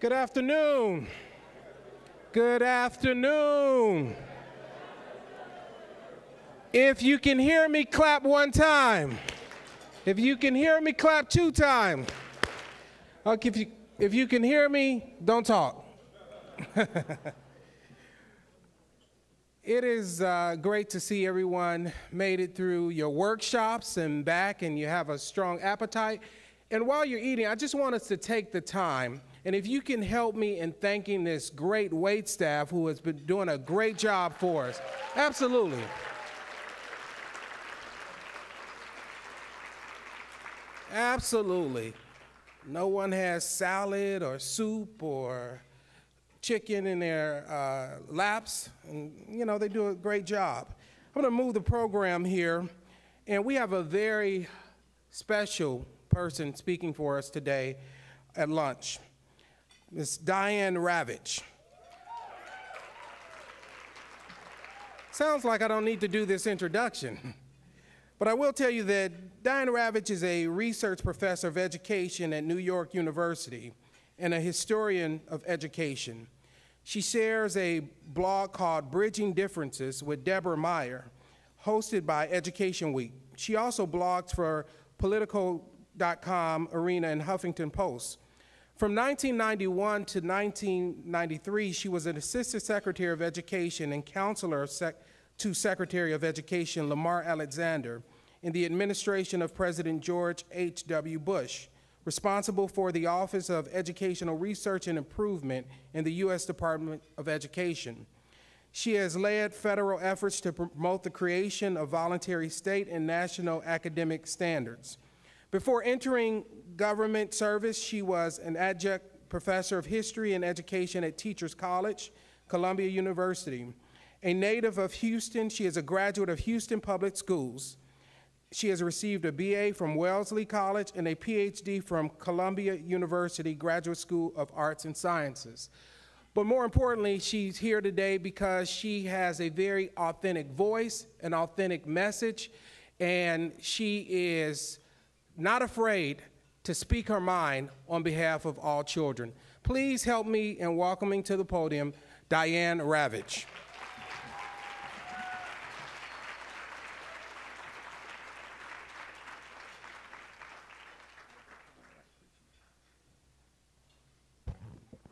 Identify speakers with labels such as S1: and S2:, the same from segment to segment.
S1: Good afternoon. Good afternoon. If you can hear me, clap one time. If you can hear me, clap two times. Okay, if you can hear me, don't talk. It is great to see everyone made it through your workshops and back, and you have a strong appetite. And while you're eating, I just want us to take the time, and if you can help me in thanking this great wait staff who has been doing a great job for us. Absolutely. Absolutely. No one has salad or soup or chicken in their laps, and you know, they do a great job. I'm going to move the program here, and we have a very special person speaking for us today at lunch, Miss Diane Ravitch. Sounds like I don't need to do this introduction, but I will tell you that Diane Ravitch is a research professor of education at New York University and a historian of education. She shares a blog called Bridging Differences with Deborah Meyer, hosted by Education Week. She also blogs for Politico.com, Arena, and Huffington Post. From 1991 to 1993, she was an Assistant Secretary of Education and Counselor to Secretary of Education Lamar Alexander in the administration of President George H.W. Bush, responsible for the Office of Educational Research and Improvement in the U.S. Department of Education. She has led federal efforts to promote the creation of voluntary state and national academic standards. Before entering government service, she was an adjunct professor of history and education at Teachers College, Columbia University. A native of Houston, she is a graduate of Houston Public Schools. She has received a BA from Wellesley College and a PhD from Columbia University Graduate School of Arts and Sciences. But more importantly, she's here today because she has a very authentic voice, an authentic message, and she is not afraid to speak her mind on behalf of all children. Please help me in welcoming to the podium Diane Ravitch.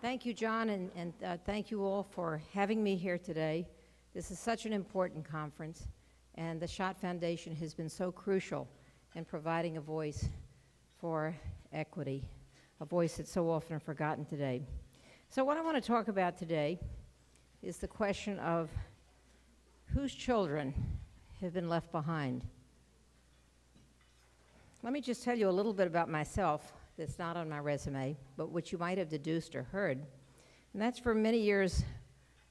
S2: Thank you, John, and thank you all for having me here today. This is such an important conference, and the Schott Foundation has been so crucial in providing a voice for equity, a voice that's so often forgotten today. So what I want to talk about today is the question of whose children have been left behind. Let me just tell you a little bit about myself that's not on my resume, but which you might have deduced or heard. And that's for many years,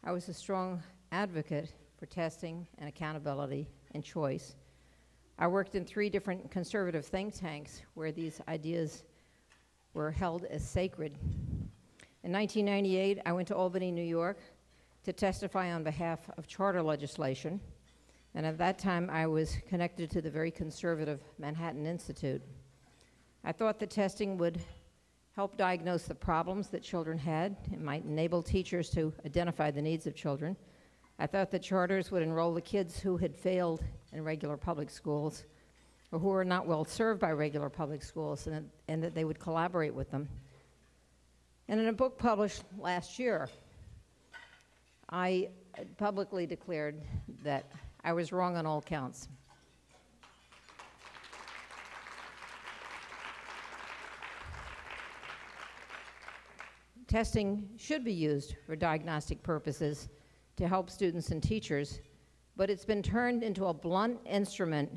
S2: I was a strong advocate for testing and accountability and choice. I worked in 3 different conservative think tanks where these ideas were held as sacred. In 1998, I went to Albany, New York to testify on behalf of charter legislation. And at that time, I was connected to the very conservative Manhattan Institute. I thought that testing would help diagnose the problems that children had. It might enable teachers to identify the needs of children. I thought that charters would enroll the kids who had failed in regular public schools or who were not well served by regular public schools, and that they would collaborate with them. And in a book published last year, I publicly declared that I was wrong on all counts. Testing should be used for diagnostic purposes to help students and teachers, but it's been turned into a blunt instrument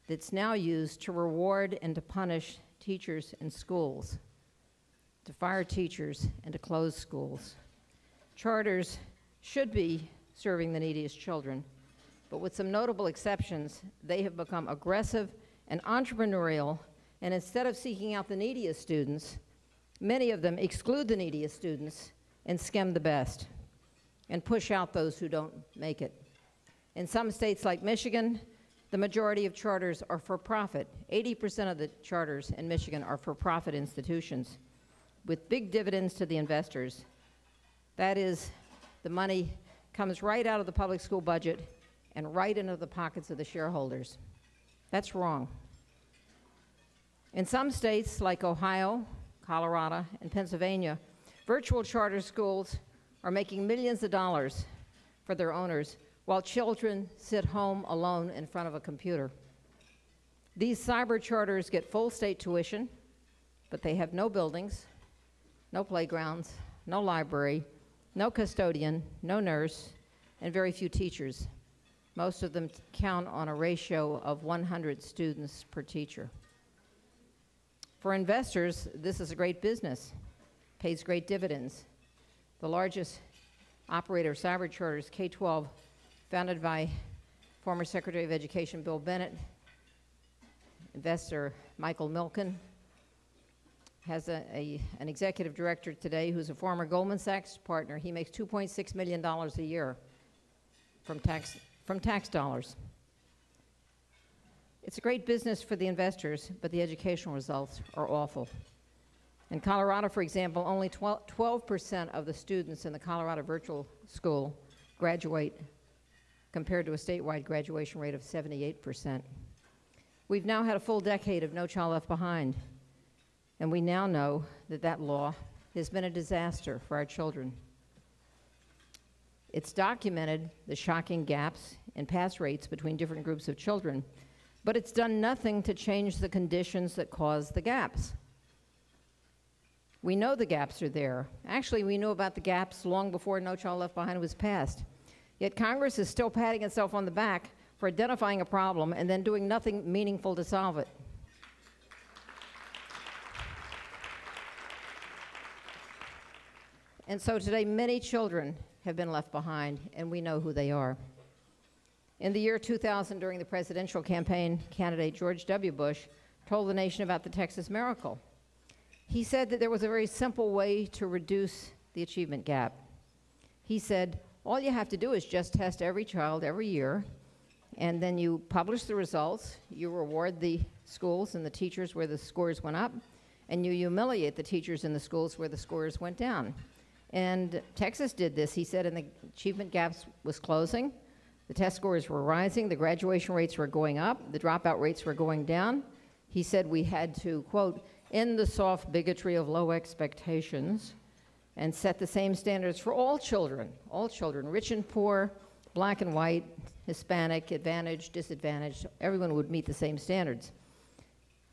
S2: that's now used to reward and to punish teachers and schools, to fire teachers and to close schools. Charters should be serving the neediest children, but with some notable exceptions, they have become aggressive and entrepreneurial, and instead of seeking out the neediest students, many of them exclude the neediest students and skim the best and push out those who don't make it. In some states like Michigan, the majority of charters are for profit. 80% of the charters in Michigan are for profit institutions. with big dividends to the investors. That is, the money comes right out of the public school budget and right into the pockets of the shareholders. That's wrong. In some states like Ohio, Colorado, and Pennsylvania, virtual charter schools are making millions of dollars for their owners while children sit home alone in front of a computer. These cyber charters get full state tuition, but they have no buildings, no playgrounds, no library, no custodian, no nurse, and very few teachers. Most of them count on a ratio of 100 students per teacher. For investors, this is a great business, pays great dividends. The largest operator of cyber charters, K-12, founded by former Secretary of Education Bill Bennett, investor Michael Milken, has an executive director today who's a former Goldman Sachs partner. He makes $2.6 million a year from tax dollars. It's a great business for the investors, but the educational results are awful. In Colorado, for example, only 12% of the students in the Colorado virtual school graduate, compared to a statewide graduation rate of 78%. We've now had a full decade of No Child Left Behind, and we now know that that law has been a disaster for our children. It's documented the shocking gaps in pass rates between different groups of children, but it's done nothing to change the conditions that cause the gaps. We know the gaps are there. Actually, we knew about the gaps long before No Child Left Behind was passed. Yet Congress is still patting itself on the back for identifying a problem and then doing nothing meaningful to solve it. And so today, many children have been left behind, and we know who they are. In the year 2000, during the presidential campaign, candidate George W. Bush told the nation about the Texas miracle. He said that there was a very simple way to reduce the achievement gap. He said, all you have to do is just test every child every year, and then you publish the results, you reward the schools and the teachers where the scores went up, and you humiliate the teachers in the schools where the scores went down. And Texas did this, he said, and the achievement gaps was closing, the test scores were rising, the graduation rates were going up, the dropout rates were going down. He said we had to, quote, end the soft bigotry of low expectations and set the same standards for all children, rich and poor, black and white, Hispanic, advantaged, disadvantaged, everyone would meet the same standards.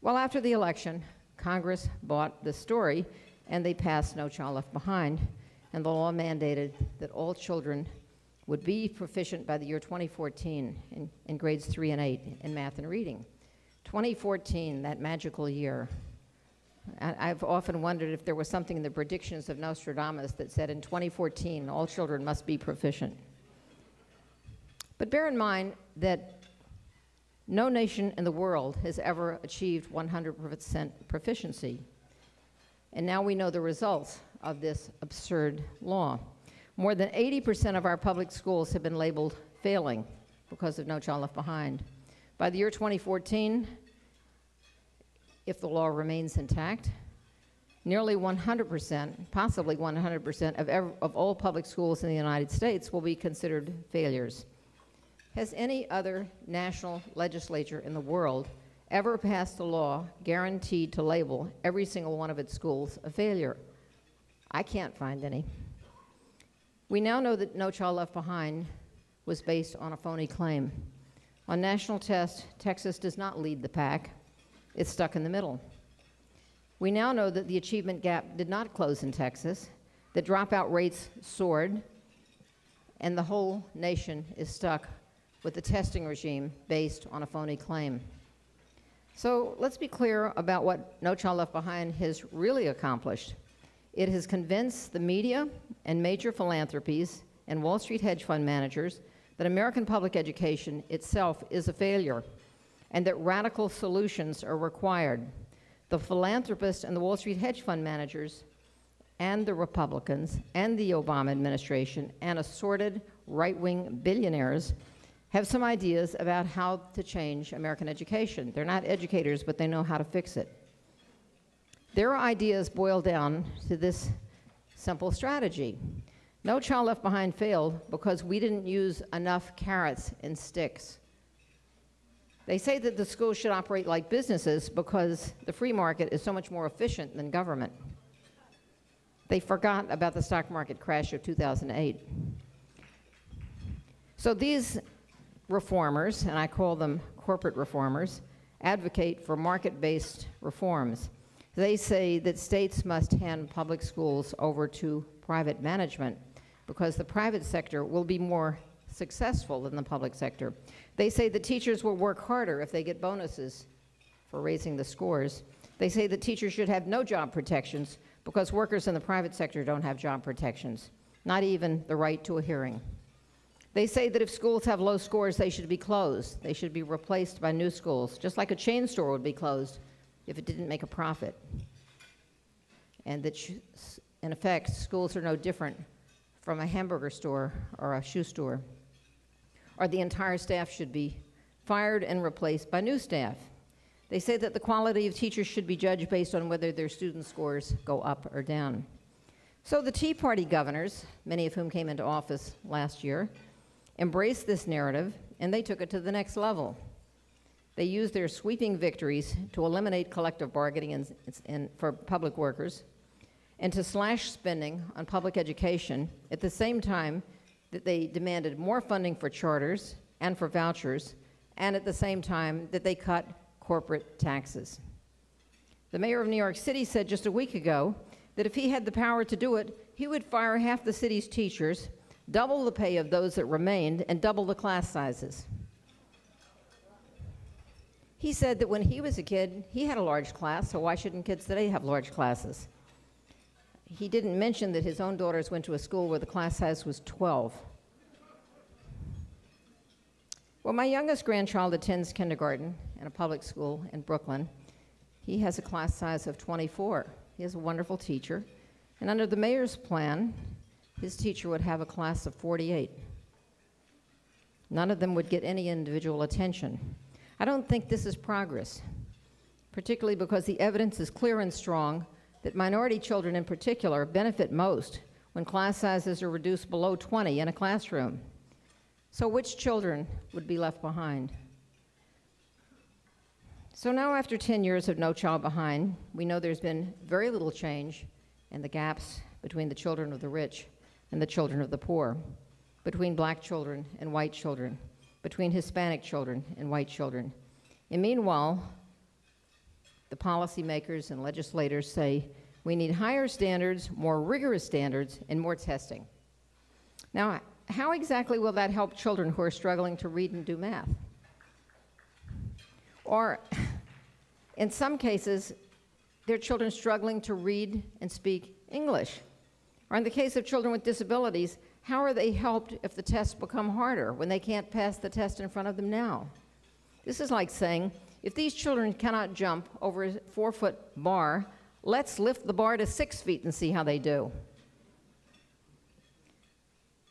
S2: Well, after the election, Congress bought the story and they passed No Child Left Behind, and the law mandated that all children would be proficient by the year 2014 in grades 3 and 8 in math and reading. 2014, that magical year. I've often wondered if there was something in the predictions of Nostradamus that said in 2014, all children must be proficient. But bear in mind that no nation in the world has ever achieved 100% proficiency. And now we know the results of this absurd law. More than 80% of our public schools have been labeled failing because of No Child Left Behind. By the year 2014, if the law remains intact, nearly 100%, possibly 100% of all public schools in the United States will be considered failures. Has any other national legislature in the world ever passed a law guaranteed to label every single one of its schools a failure? I can't find any. We now know that No Child Left Behind was based on a phony claim. On national tests, Texas does not lead the pack. It's stuck in the middle. We now know that the achievement gap did not close in Texas, that dropout rates soared, and the whole nation is stuck with a testing regime based on a phony claim. So let's be clear about what No Child Left Behind has really accomplished. It has convinced the media and major philanthropies and Wall Street hedge fund managers that American public education itself is a failure and that radical solutions are required. The philanthropists and the Wall Street hedge fund managers and the Republicans and the Obama administration and assorted right-wing billionaires have some ideas about how to change American education. They're not educators, but they know how to fix it. Their ideas boil down to this simple strategy. No Child Left Behind failed because we didn't use enough carrots and sticks. They say that the schools should operate like businesses because the free market is so much more efficient than government. They forgot about the stock market crash of 2008. So these reformers, and I call them corporate reformers, advocate for market-based reforms. They say that states must hand public schools over to private management because the private sector will be more successful than the public sector. They say that teachers will work harder if they get bonuses for raising the scores. They say that teachers should have no job protections because workers in the private sector don't have job protections, not even the right to a hearing. They say that if schools have low scores, they should be closed. They should be replaced by new schools, just like a chain store would be closed if it didn't make a profit. And that, in effect, schools are no different from a hamburger store or a shoe store. Or the entire staff should be fired and replaced by new staff. They say that the quality of teachers should be judged based on whether their student scores go up or down. So the Tea Party governors, many of whom came into office last year, embraced this narrative, and they took it to the next level. They used their sweeping victories to eliminate collective bargaining for public workers and to slash spending on public education at the same time that they demanded more funding for charters and for vouchers, and at the same time that they cut corporate taxes. The mayor of New York City said just a week ago that if he had the power to do it, he would fire half the city's teachers, double the pay of those that remained, and double the class sizes. He said that when he was a kid, he had a large class, so why shouldn't kids today have large classes? He didn't mention that his own daughters went to a school where the class size was 12. Well, my youngest grandchild attends kindergarten in a public school in Brooklyn. He has a class size of 24. He has a wonderful teacher. And under the mayor's plan, his teacher would have a class of 48. None of them would get any individual attention. I don't think this is progress, particularly because the evidence is clear and strong that minority children in particular benefit most when class sizes are reduced below 20 in a classroom. So which children would be left behind? So now after 10 years of No Child Behind, we know there's been very little change in the gaps between the children of the rich and the children of the poor, between black children and white children, between Hispanic children and white children. And meanwhile, the policymakers and legislators say we need higher standards, more rigorous standards, and more testing. Now, how exactly will that help children who are struggling to read and do math? Or, in some cases, they're children struggling to read and speak English. Or in the case of children with disabilities, how are they helped if the tests become harder when they can't pass the test in front of them now? This is like saying, if these children cannot jump over a 4-foot bar, let's lift the bar to 6 feet and see how they do.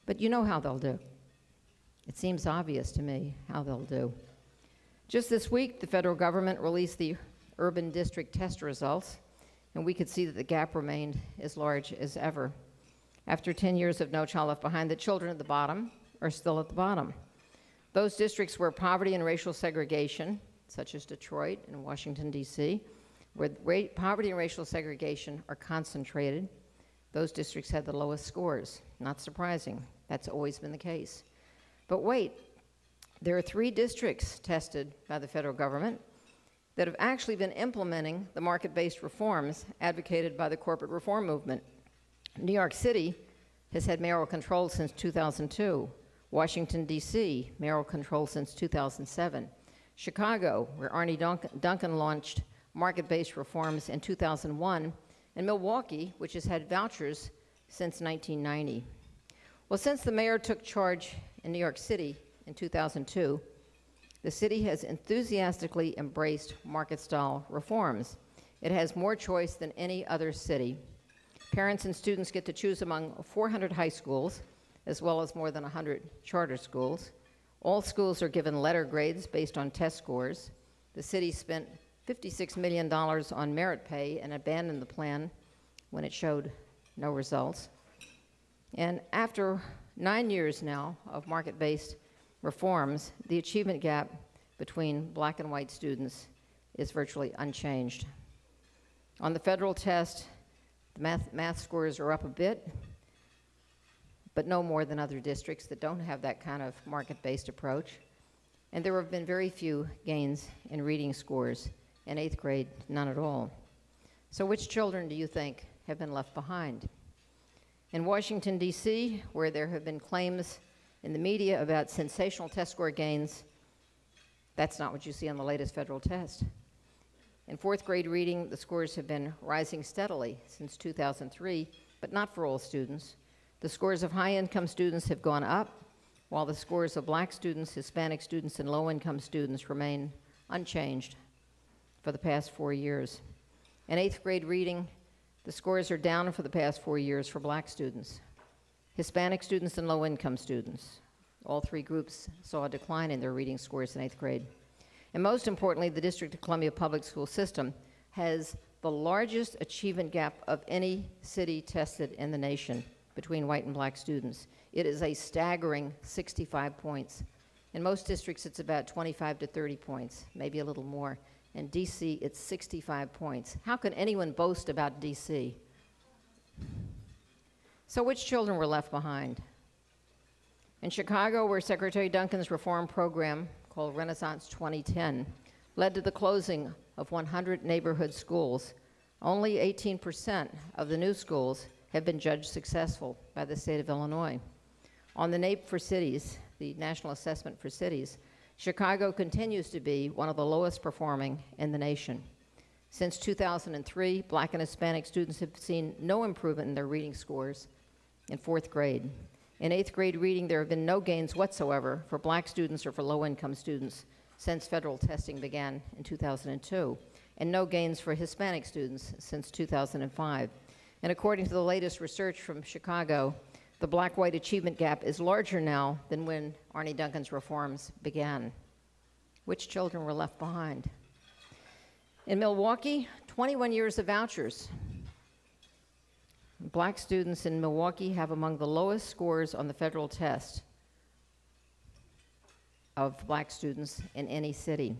S2: But you know how they'll do. It seems obvious to me how they'll do. Just this week, the federal government released the urban district test results, and we could see that the gap remained as large as ever. After 10 years of No Child Left Behind, the children at the bottom are still at the bottom. Those districts where poverty and racial segregation, such as Detroit and Washington, D.C., where poverty and racial segregation are concentrated, those districts had the lowest scores. Not surprising. That's always been the case. But wait, there are 3 districts tested by the federal government that have actually been implementing the market-based reforms advocated by the corporate reform movement. New York City has had mayoral control since 2002. Washington, D.C., mayoral control since 2007. Chicago, where Arne Duncan launched market-based reforms in 2001, and Milwaukee, which has had vouchers since 1990. Well, since the mayor took charge in New York City in 2002, the city has enthusiastically embraced market-style reforms. It has more choice than any other city. Parents and students get to choose among 400 high schools, as well as more than 100 charter schools. All schools are given letter grades based on test scores. The city spent $56 million on merit pay and abandoned the plan when it showed no results. And after 9 years now of market-based reforms, the achievement gap between black and white students is virtually unchanged. On the federal test, the math scores are up a bit, but no more than other districts that don't have that kind of market-based approach. And there have been very few gains in reading scores. In 8th grade, none at all. So which children do you think have been left behind? In Washington, D.C., where there have been claims in the media about sensational test score gains, that's not what you see on the latest federal test. In 4th grade reading, the scores have been rising steadily since 2003, but not for all students. The scores of high-income students have gone up, while the scores of black students, Hispanic students, and low-income students remain unchanged for the past 4 years. In 8th grade reading, the scores are down for the past 4 years for black students, Hispanic students, and low-income students. All three groups saw a decline in their reading scores in 8th grade. And most importantly, the District of Columbia public school system has the largest achievement gap of any city tested in the nation between white and black students. It is a staggering 65 points. In most districts, it's about 25 to 30 points, maybe a little more. In D.C., it's 65 points. How can anyone boast about D.C.? So which children were left behind? In Chicago, where Secretary Duncan's reform program, called Renaissance 2010, led to the closing of 100 neighborhood schools, only 18% of the new schools have been judged successful by the state of Illinois. On the NAEP for cities, the National Assessment for Cities, Chicago continues to be one of the lowest performing in the nation. Since 2003, black and Hispanic students have seen no improvement in their reading scores in 4th grade. In 8th grade reading, there have been no gains whatsoever for black students or for low-income students since federal testing began in 2002, and no gains for Hispanic students since 2005. And according to the latest research from Chicago, the black-white achievement gap is larger now than when Arne Duncan's reforms began. Which children were left behind? In Milwaukee, 21 years of vouchers. Black students in Milwaukee have among the lowest scores on the federal test of black students in any city.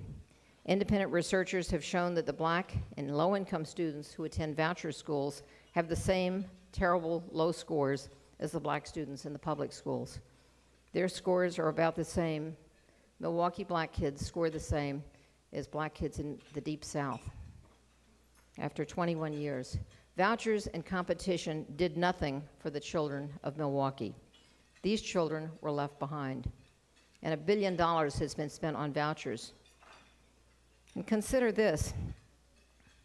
S2: Independent researchers have shown that the black and low-income students who attend voucher schools have the same terrible low scores as the black students in the public schools. Their scores are about the same. Milwaukee black kids score the same as black kids in the Deep South. After 21 years, vouchers and competition did nothing for the children of Milwaukee. These children were left behind, and $1 billion has been spent on vouchers. And consider this.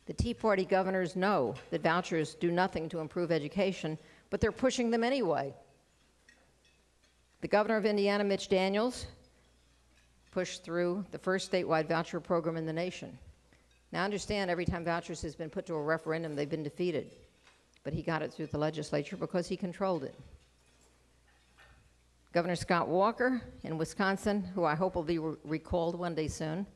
S2: The Tea Party governors know that vouchers do nothing to improve education, but they're pushing them anyway. The governor of Indiana, Mitch Daniels, pushed through the first statewide voucher program in the nation. Now, understand, every time vouchers has been put to a referendum, they've been defeated. But he got it through the legislature because he controlled it. Governor Scott Walker in Wisconsin, who I hope will be recalled one day soon,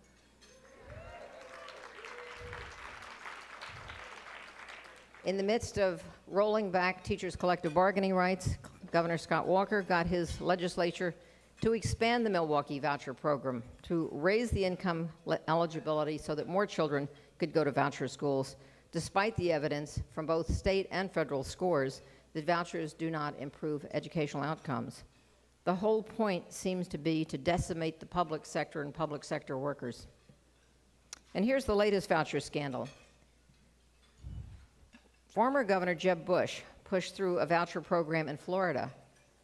S2: in the midst of rolling back teachers' collective bargaining rights, Governor Scott Walker got his legislature to expand the Milwaukee voucher program, to raise the income eligibility so that more children could go to voucher schools, despite the evidence from both state and federal scores that vouchers do not improve educational outcomes. The whole point seems to be to decimate the public sector and public sector workers. And here's the latest voucher scandal. Former Governor Jeb Bush pushed through a voucher program in Florida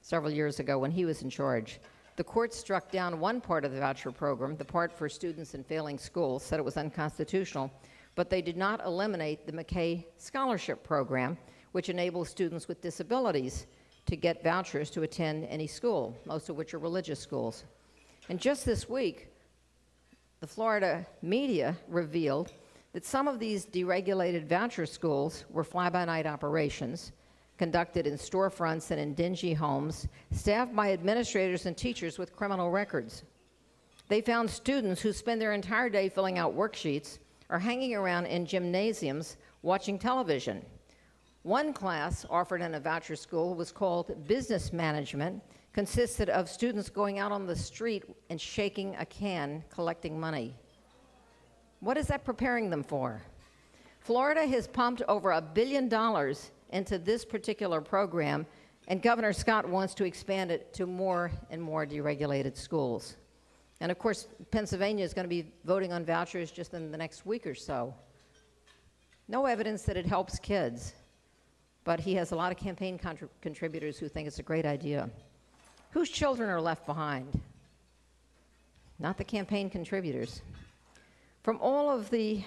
S2: several years ago when he was in charge. The court struck down one part of the voucher program, the part for students in failing schools, said it was unconstitutional, but they did not eliminate the McKay Scholarship Program, which enables students with disabilities to get vouchers to attend any school, most of which are religious schools. And just this week, the Florida media revealed that some of these deregulated voucher schools were fly-by-night operations conducted in storefronts and in dingy homes, staffed by administrators and teachers with criminal records. They found students who spend their entire day filling out worksheets, are hanging around in gymnasiums watching television. One class offered in a voucher school was called Business Management, consisted of students going out on the street and shaking a can, collecting money. What is that preparing them for? Florida has pumped over $1 billion into this particular program, and Governor Scott wants to expand it to more and more deregulated schools. And of course, Pennsylvania is going to be voting on vouchers just in the next week or so. No evidence that it helps kids, but he has a lot of campaign contributors who think it's a great idea. Whose children are left behind? Not the campaign contributors. From all of the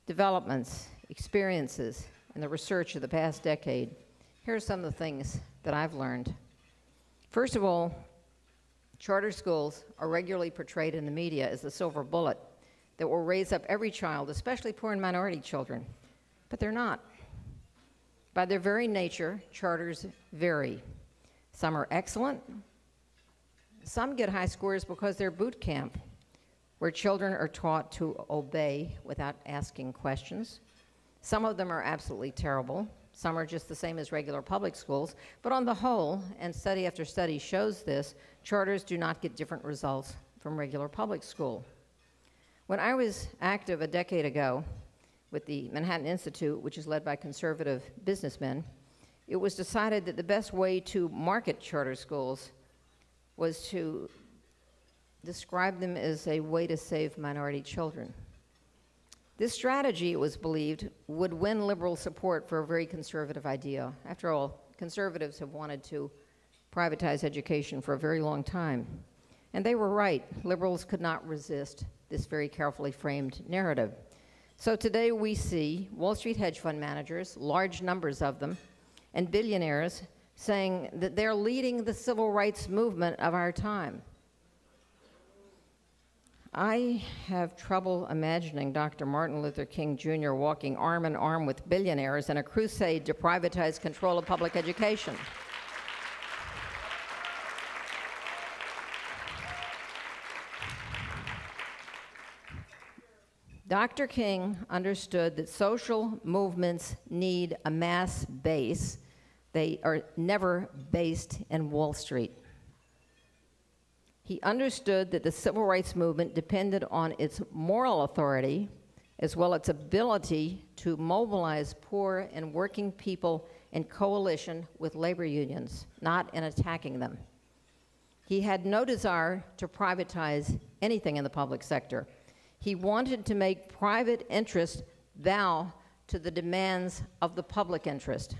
S2: developments, experiences, and the research of the past decade, here are some of the things that I've learned. First of all, charter schools are regularly portrayed in the media as the silver bullet that will raise up every child, especially poor and minority children, but they're not. By their very nature, charters vary. Some are excellent. Some get high scores because they're boot camp, where children are taught to obey without asking questions. Some of them are absolutely terrible. Some are just the same as regular public schools. But on the whole, and study after study shows this, charters do not get different results from regular public school. When I was active a decade ago with the Manhattan Institute, which is led by conservative businessmen, it was decided that the best way to market charter schools was to describe them as a way to save minority children. This strategy, it was believed, would win liberal support for a very conservative idea. After all, conservatives have wanted to privatize education for a very long time. And they were right. Liberals could not resist this very carefully framed narrative. So today we see Wall Street hedge fund managers, large numbers of them, and billionaires saying that they're leading the civil rights movement of our time. I have trouble imagining Dr. Martin Luther King Jr. walking arm in arm with billionaires in a crusade to privatize control of public education. Dr. King understood that social movements need a mass base. They are never based in Wall Street. He understood that the civil rights movement depended on its moral authority as well as its ability to mobilize poor and working people in coalition with labor unions, not in attacking them. He had no desire to privatize anything in the public sector. He wanted to make private interest bow to the demands of the public interest.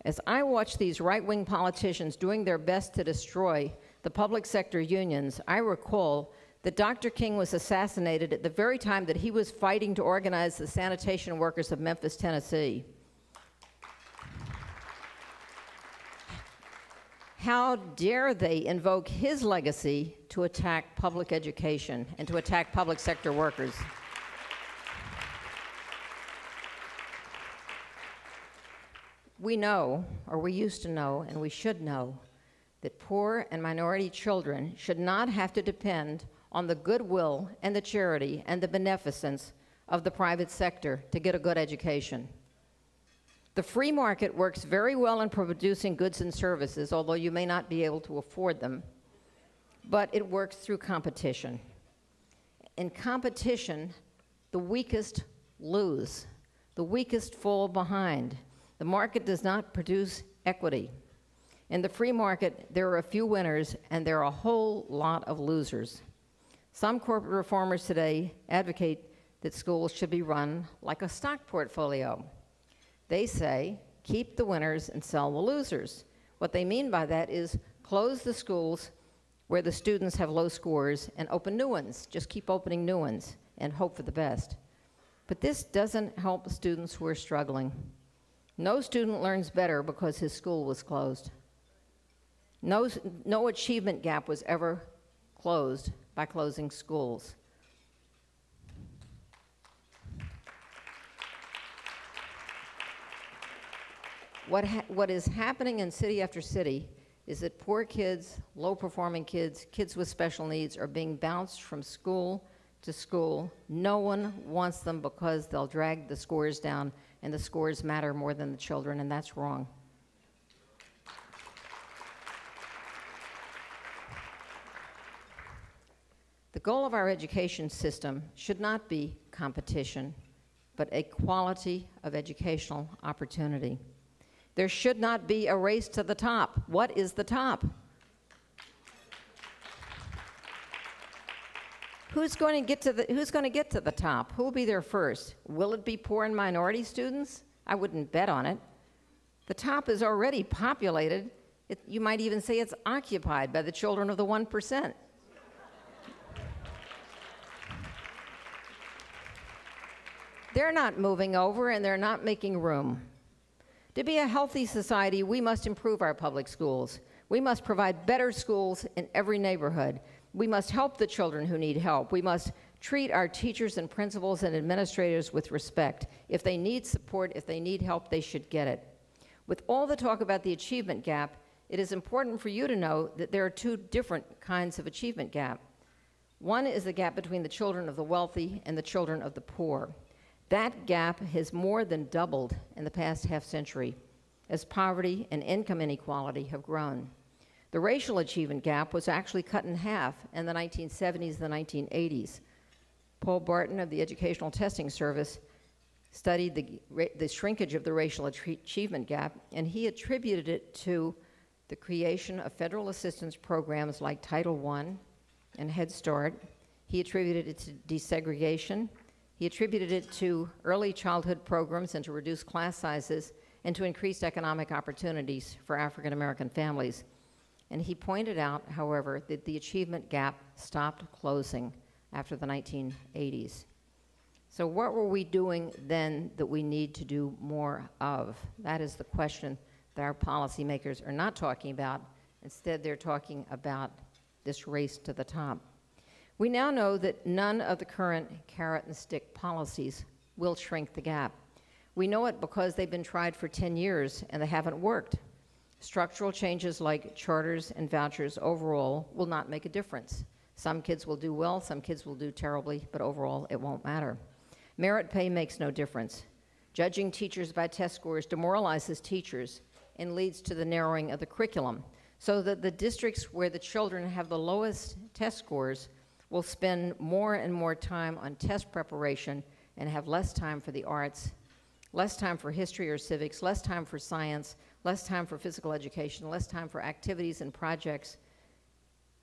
S2: As I watch these right-wing politicians doing their best to destroy the public sector unions, I recall that Dr. King was assassinated at the very time that he was fighting to organize the sanitation workers of Memphis, Tennessee. How dare they invoke his legacy to attack public education and to attack public sector workers? We know, or we used to know, and we should know, that poor and minority children should not have to depend on the goodwill and the charity and the beneficence of the private sector to get a good education. The free market works very well in producing goods and services, although you may not be able to afford them, but it works through competition. In competition, the weakest lose. The weakest fall behind. The market does not produce equity. In the free market, there are a few winners, and there are a whole lot of losers. Some corporate reformers today advocate that schools should be run like a stock portfolio. They say, keep the winners and sell the losers. What they mean by that is close the schools where the students have low scores and open new ones. Just keep opening new ones and hope for the best. But this doesn't help students who are struggling. No student learns better because his school was closed. No achievement gap was ever closed by closing schools. What is happening in city after city is that poor kids, low-performing kids, kids with special needs are being bounced from school to school. No one wants them because they'll drag the scores down, and the scores matter more than the children, and that's wrong. The goal of our education system should not be competition, but a quality of educational opportunity. There should not be a race to the top. What is the top? Who's going to get to the top? Who will be there first? Will it be poor and minority students? I wouldn't bet on it. The top is already populated. You might even say it's occupied by the children of the 1%. They're not moving over, and they're not making room. To be a healthy society, we must improve our public schools. We must provide better schools in every neighborhood. We must help the children who need help. We must treat our teachers and principals and administrators with respect. If they need support, if they need help, they should get it. With all the talk about the achievement gap, it is important for you to know that there are two different kinds of achievement gap. One is the gap between the children of the wealthy and the children of the poor. That gap has more than doubled in the past half-century as poverty and income inequality have grown. The racial achievement gap was actually cut in half in the 1970s and the 1980s. Paul Barton of the Educational Testing Service studied the shrinkage of the racial achievement gap, and he attributed it to the creation of federal assistance programs like Title I and Head Start. He attributed it to desegregation. He attributed it to early childhood programs and to reduced class sizes and to increased economic opportunities for African American families. And he pointed out, however, that the achievement gap stopped closing after the 1980s. So what were we doing then that we need to do more of? That is the question that our policymakers are not talking about. Instead, they're talking about this race to the top. We now know that none of the current carrot and stick policies will shrink the gap. We know it because they've been tried for 10 years and they haven't worked. Structural changes like charters and vouchers overall will not make a difference. Some kids will do well, some kids will do terribly, but overall it won't matter. Merit pay makes no difference. Judging teachers by test scores demoralizes teachers and leads to the narrowing of the curriculum, so that the districts where the children have the lowest test scores will spend more and more time on test preparation and have less time for the arts, less time for history or civics, less time for science, less time for physical education, less time for activities and projects.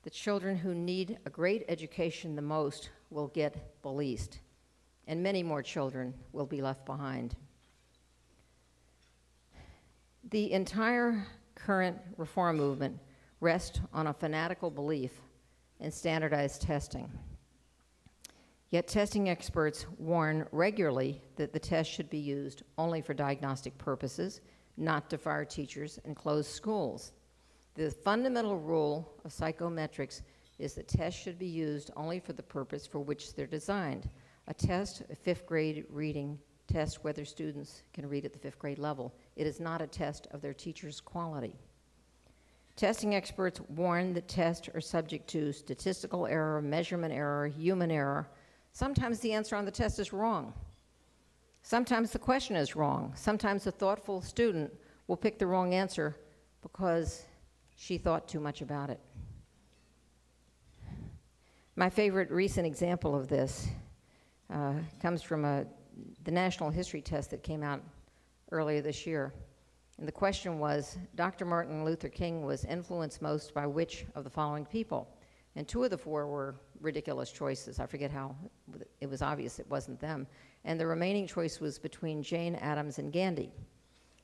S2: The children who need a great education the most will get the least, and many more children will be left behind. The entire current reform movement rests on a fanatical belief in standardized testing. Yet testing experts warn regularly that the test should be used only for diagnostic purposes, not to fire teachers and close schools. The fundamental rule of psychometrics is that tests should be used only for the purpose for which they're designed. A test, a fifth grade reading test, whether students can read at the fifth grade level. It is not a test of their teacher's quality. Testing experts warn that tests are subject to statistical error, measurement error, human error. Sometimes the answer on the test is wrong. Sometimes the question is wrong. Sometimes a thoughtful student will pick the wrong answer because she thought too much about it. My favorite recent example of this comes from the National History Test that came out earlier this year. And the question was, Dr. Martin Luther King was influenced most by which of the following people? And two of the four were ridiculous choices. I forget how. It was obvious it wasn't them. And the remaining choice was between Jane Addams and Gandhi.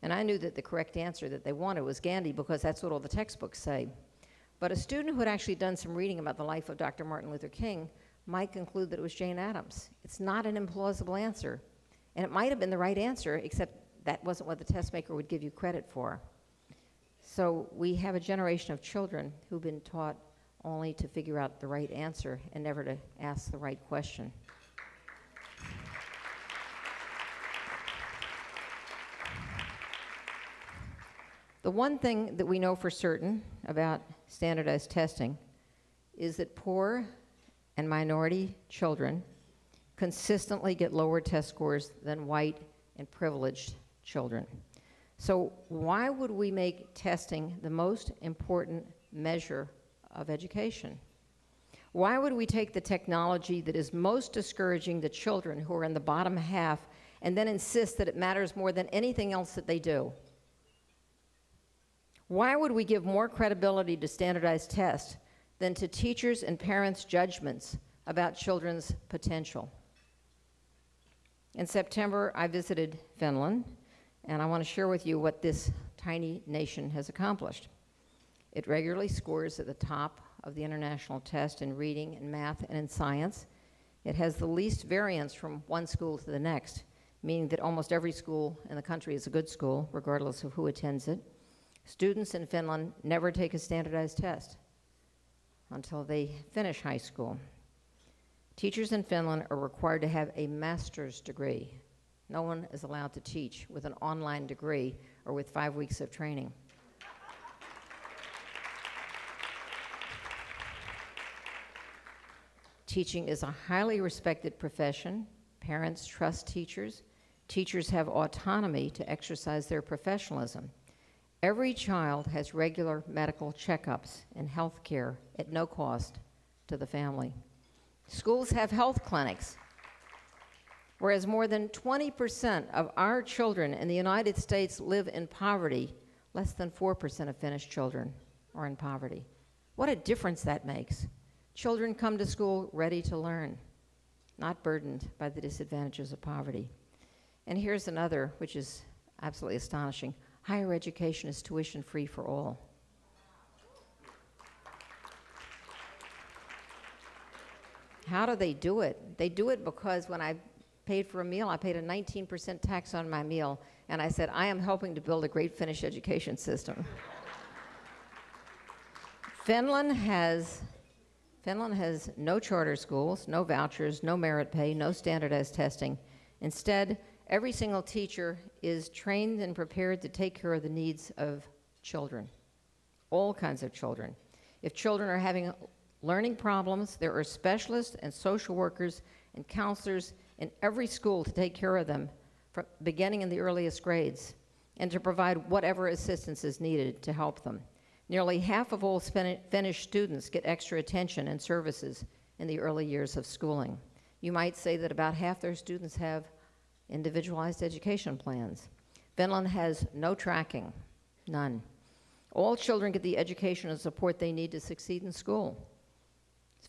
S2: And I knew that the correct answer that they wanted was Gandhi because that's what all the textbooks say. But a student who had actually done some reading about the life of Dr. Martin Luther King might conclude that it was Jane Addams. It's not an implausible answer. And it might have been the right answer, except that wasn't what the test maker would give you credit for. So we have a generation of children who've been taught only to figure out the right answer and never to ask the right question. The one thing that we know for certain about standardized testing is that poor and minority children consistently get lower test scores than white and privileged children. So why would we make testing the most important measure of education? Why would we take the technology that is most discouraging to children who are in the bottom half and then insist that it matters more than anything else that they do? Why would we give more credibility to standardized tests than to teachers' and parents' judgments about children's potential? In September, I visited Finland, and I want to share with you what this tiny nation has accomplished. It regularly scores at the top of the international test in reading and math and in science. It has the least variance from one school to the next, meaning that almost every school in the country is a good school, regardless of who attends it. Students in Finland never take a standardized test until they finish high school. Teachers in Finland are required to have a master's degree. No one is allowed to teach with an online degree or with 5 weeks of training. Teaching is a highly respected profession. Parents trust teachers. Teachers have autonomy to exercise their professionalism. Every child has regular medical checkups and health care at no cost to the family. Schools have health clinics, whereas more than 20% of our children in the United States live in poverty. Less than 4% of Finnish children are in poverty. What a difference that makes. Children come to school ready to learn, not burdened by the disadvantages of poverty. And here's another, which is absolutely astonishing. Higher education is tuition-free for all. How do they do it? They do it because when I paid for a meal, I paid a 19% tax on my meal, and I said, I am helping to build a great Finnish education system. Finland has no charter schools, no vouchers, no merit pay, no standardized testing. Instead, every single teacher is trained and prepared to take care of the needs of children, all kinds of children. If children are having learning problems, there are specialists and social workers and counselors in every school to take care of them, beginning in the earliest grades, and to provide whatever assistance is needed to help them. Nearly half of all Finnish students get extra attention and services in the early years of schooling. You might say that about half their students have individualized education plans. Finland has no tracking, none. All children get the education and support they need to succeed in school.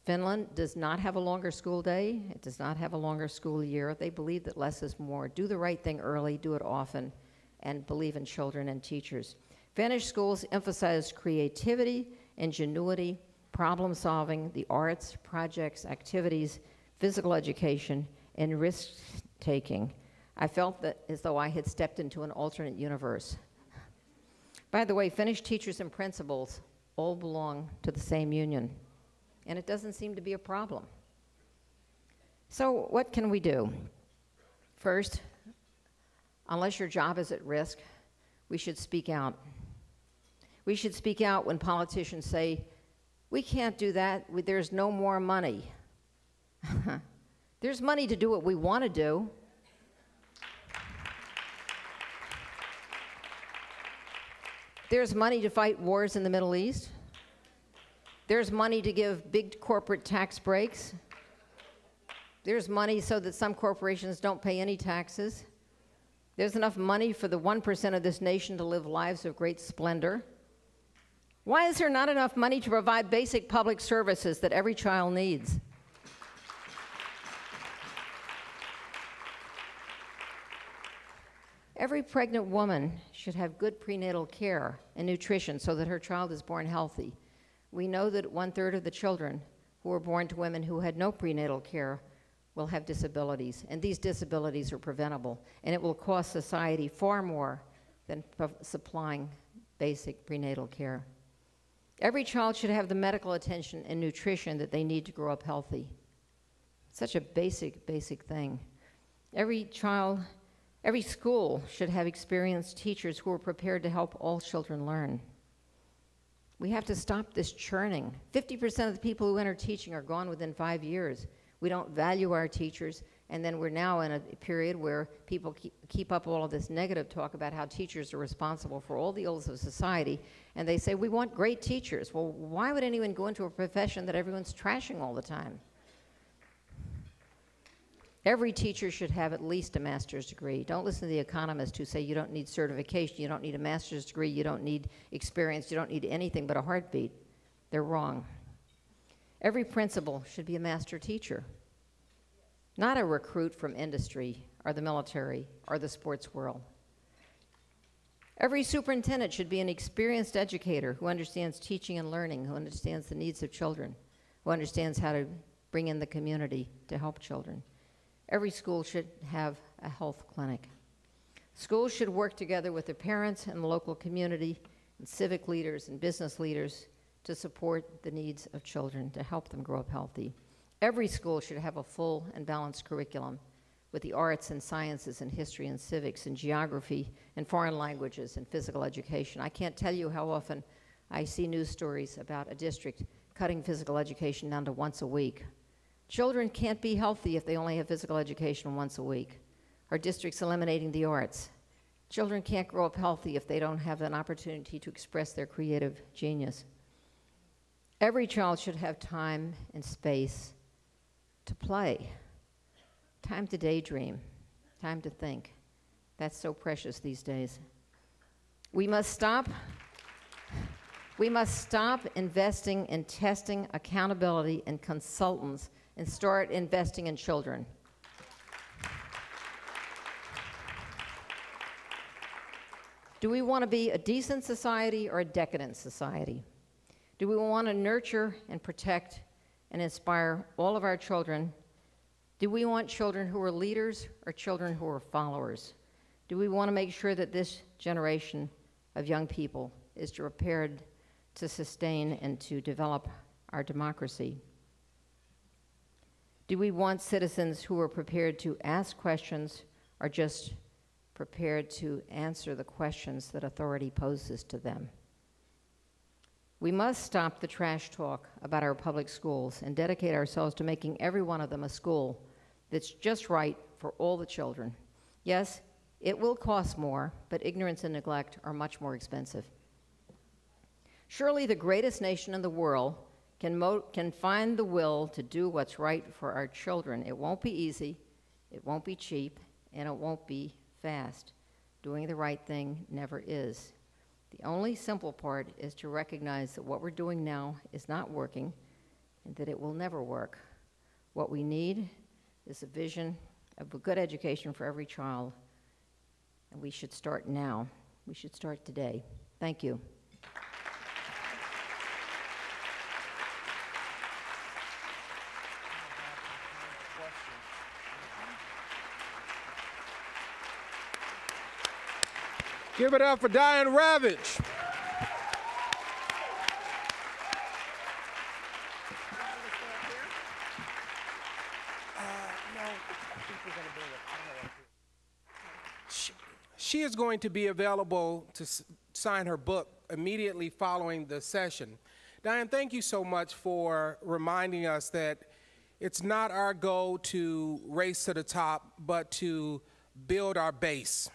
S2: Finland does not have a longer school day. It does not have a longer school year. They believe that less is more. Do the right thing early, do it often, and believe in children and teachers. Finnish schools emphasize creativity, ingenuity, problem solving, the arts, projects, activities, physical education, and risk-taking. I felt that as though I had stepped into an alternate universe. By the way, Finnish teachers and principals all belong to the same union, and it doesn't seem to be a problem. So what can we do? First, unless your job is at risk, we should speak out. We should speak out when politicians say, we can't do that, there's no more money. There's money to do what we want to do. There's money to fight wars in the Middle East. There's money to give big corporate tax breaks. There's money so that some corporations don't pay any taxes. There's enough money for the 1% of this nation to live lives of great splendor. Why is there not enough money to provide basic public services that every child needs? Every pregnant woman should have good prenatal care and nutrition so that her child is born healthy. We know that 1/3 of the children who are born to women who had no prenatal care will have disabilities, and these disabilities are preventable, and it will cost society far more than supplying basic prenatal care. Every child should have the medical attention and nutrition that they need to grow up healthy. Such a basic thing. Every school should have experienced teachers who are prepared to help all children learn. We have to stop this churning. 50% of the people who enter teaching are gone within 5 years. We don't value our teachers, and then we're now in a period where people keep up all of this negative talk about how teachers are responsible for all the ills of society, and they say, we want great teachers. Well, why would anyone go into a profession that everyone's trashing all the time? Every teacher should have at least a master's degree. Don't listen to the economists who say you don't need certification, you don't need a master's degree, you don't need experience, you don't need anything but a heartbeat. They're wrong. Every principal should be a master teacher, not a recruit from industry or the military or the sports world. Every superintendent should be an experienced educator who understands teaching and learning, who understands the needs of children, who understands how to bring in the community to help children. Every school should have a health clinic. Schools should work together with the parents and the local community and civic leaders and business leaders to support the needs of children, to help them grow up healthy. Every school should have a full and balanced curriculum with the arts and sciences and history and civics and geography and foreign languages and physical education. I can't tell you how often I see news stories about a district cutting physical education down to once a week. Children can't be healthy if they only have physical education once a week. Our district's eliminating the arts. Children can't grow up healthy if they don't have an opportunity to express their creative genius. Every child should have time and space to play, time to daydream, time to think. That's so precious these days. We must stop investing in testing, accountability, and consultants and start investing in children. Do we want to be a decent society or a decadent society? Do we want to nurture and protect and inspire all of our children? Do we want children who are leaders or children who are followers? Do we want to make sure that this generation of young people is prepared to sustain and to develop our democracy? Do we want citizens who are prepared to ask questions or just prepared to answer the questions that authority poses to them? We must stop the trash talk about our public schools and dedicate ourselves to making every one of them a school that's just right for all the children. Yes, it will cost more, but ignorance and neglect are much more expensive. Surely the greatest nation in the world can find the will to do what's right for our children. It won't be easy, it won't be cheap, and it won't be fast. Doing the right thing never is. The only simple part is to recognize that what we're doing now is not working and that it will never work. What we need is a vision of a good education for every child, and we should start now. We should start today. Thank you.
S1: Give it up for Diane Ravitch. She is going to be available to sign her book immediately following the session. Diane, thank you so much for reminding us that it's not our goal to race to the top, but to build our base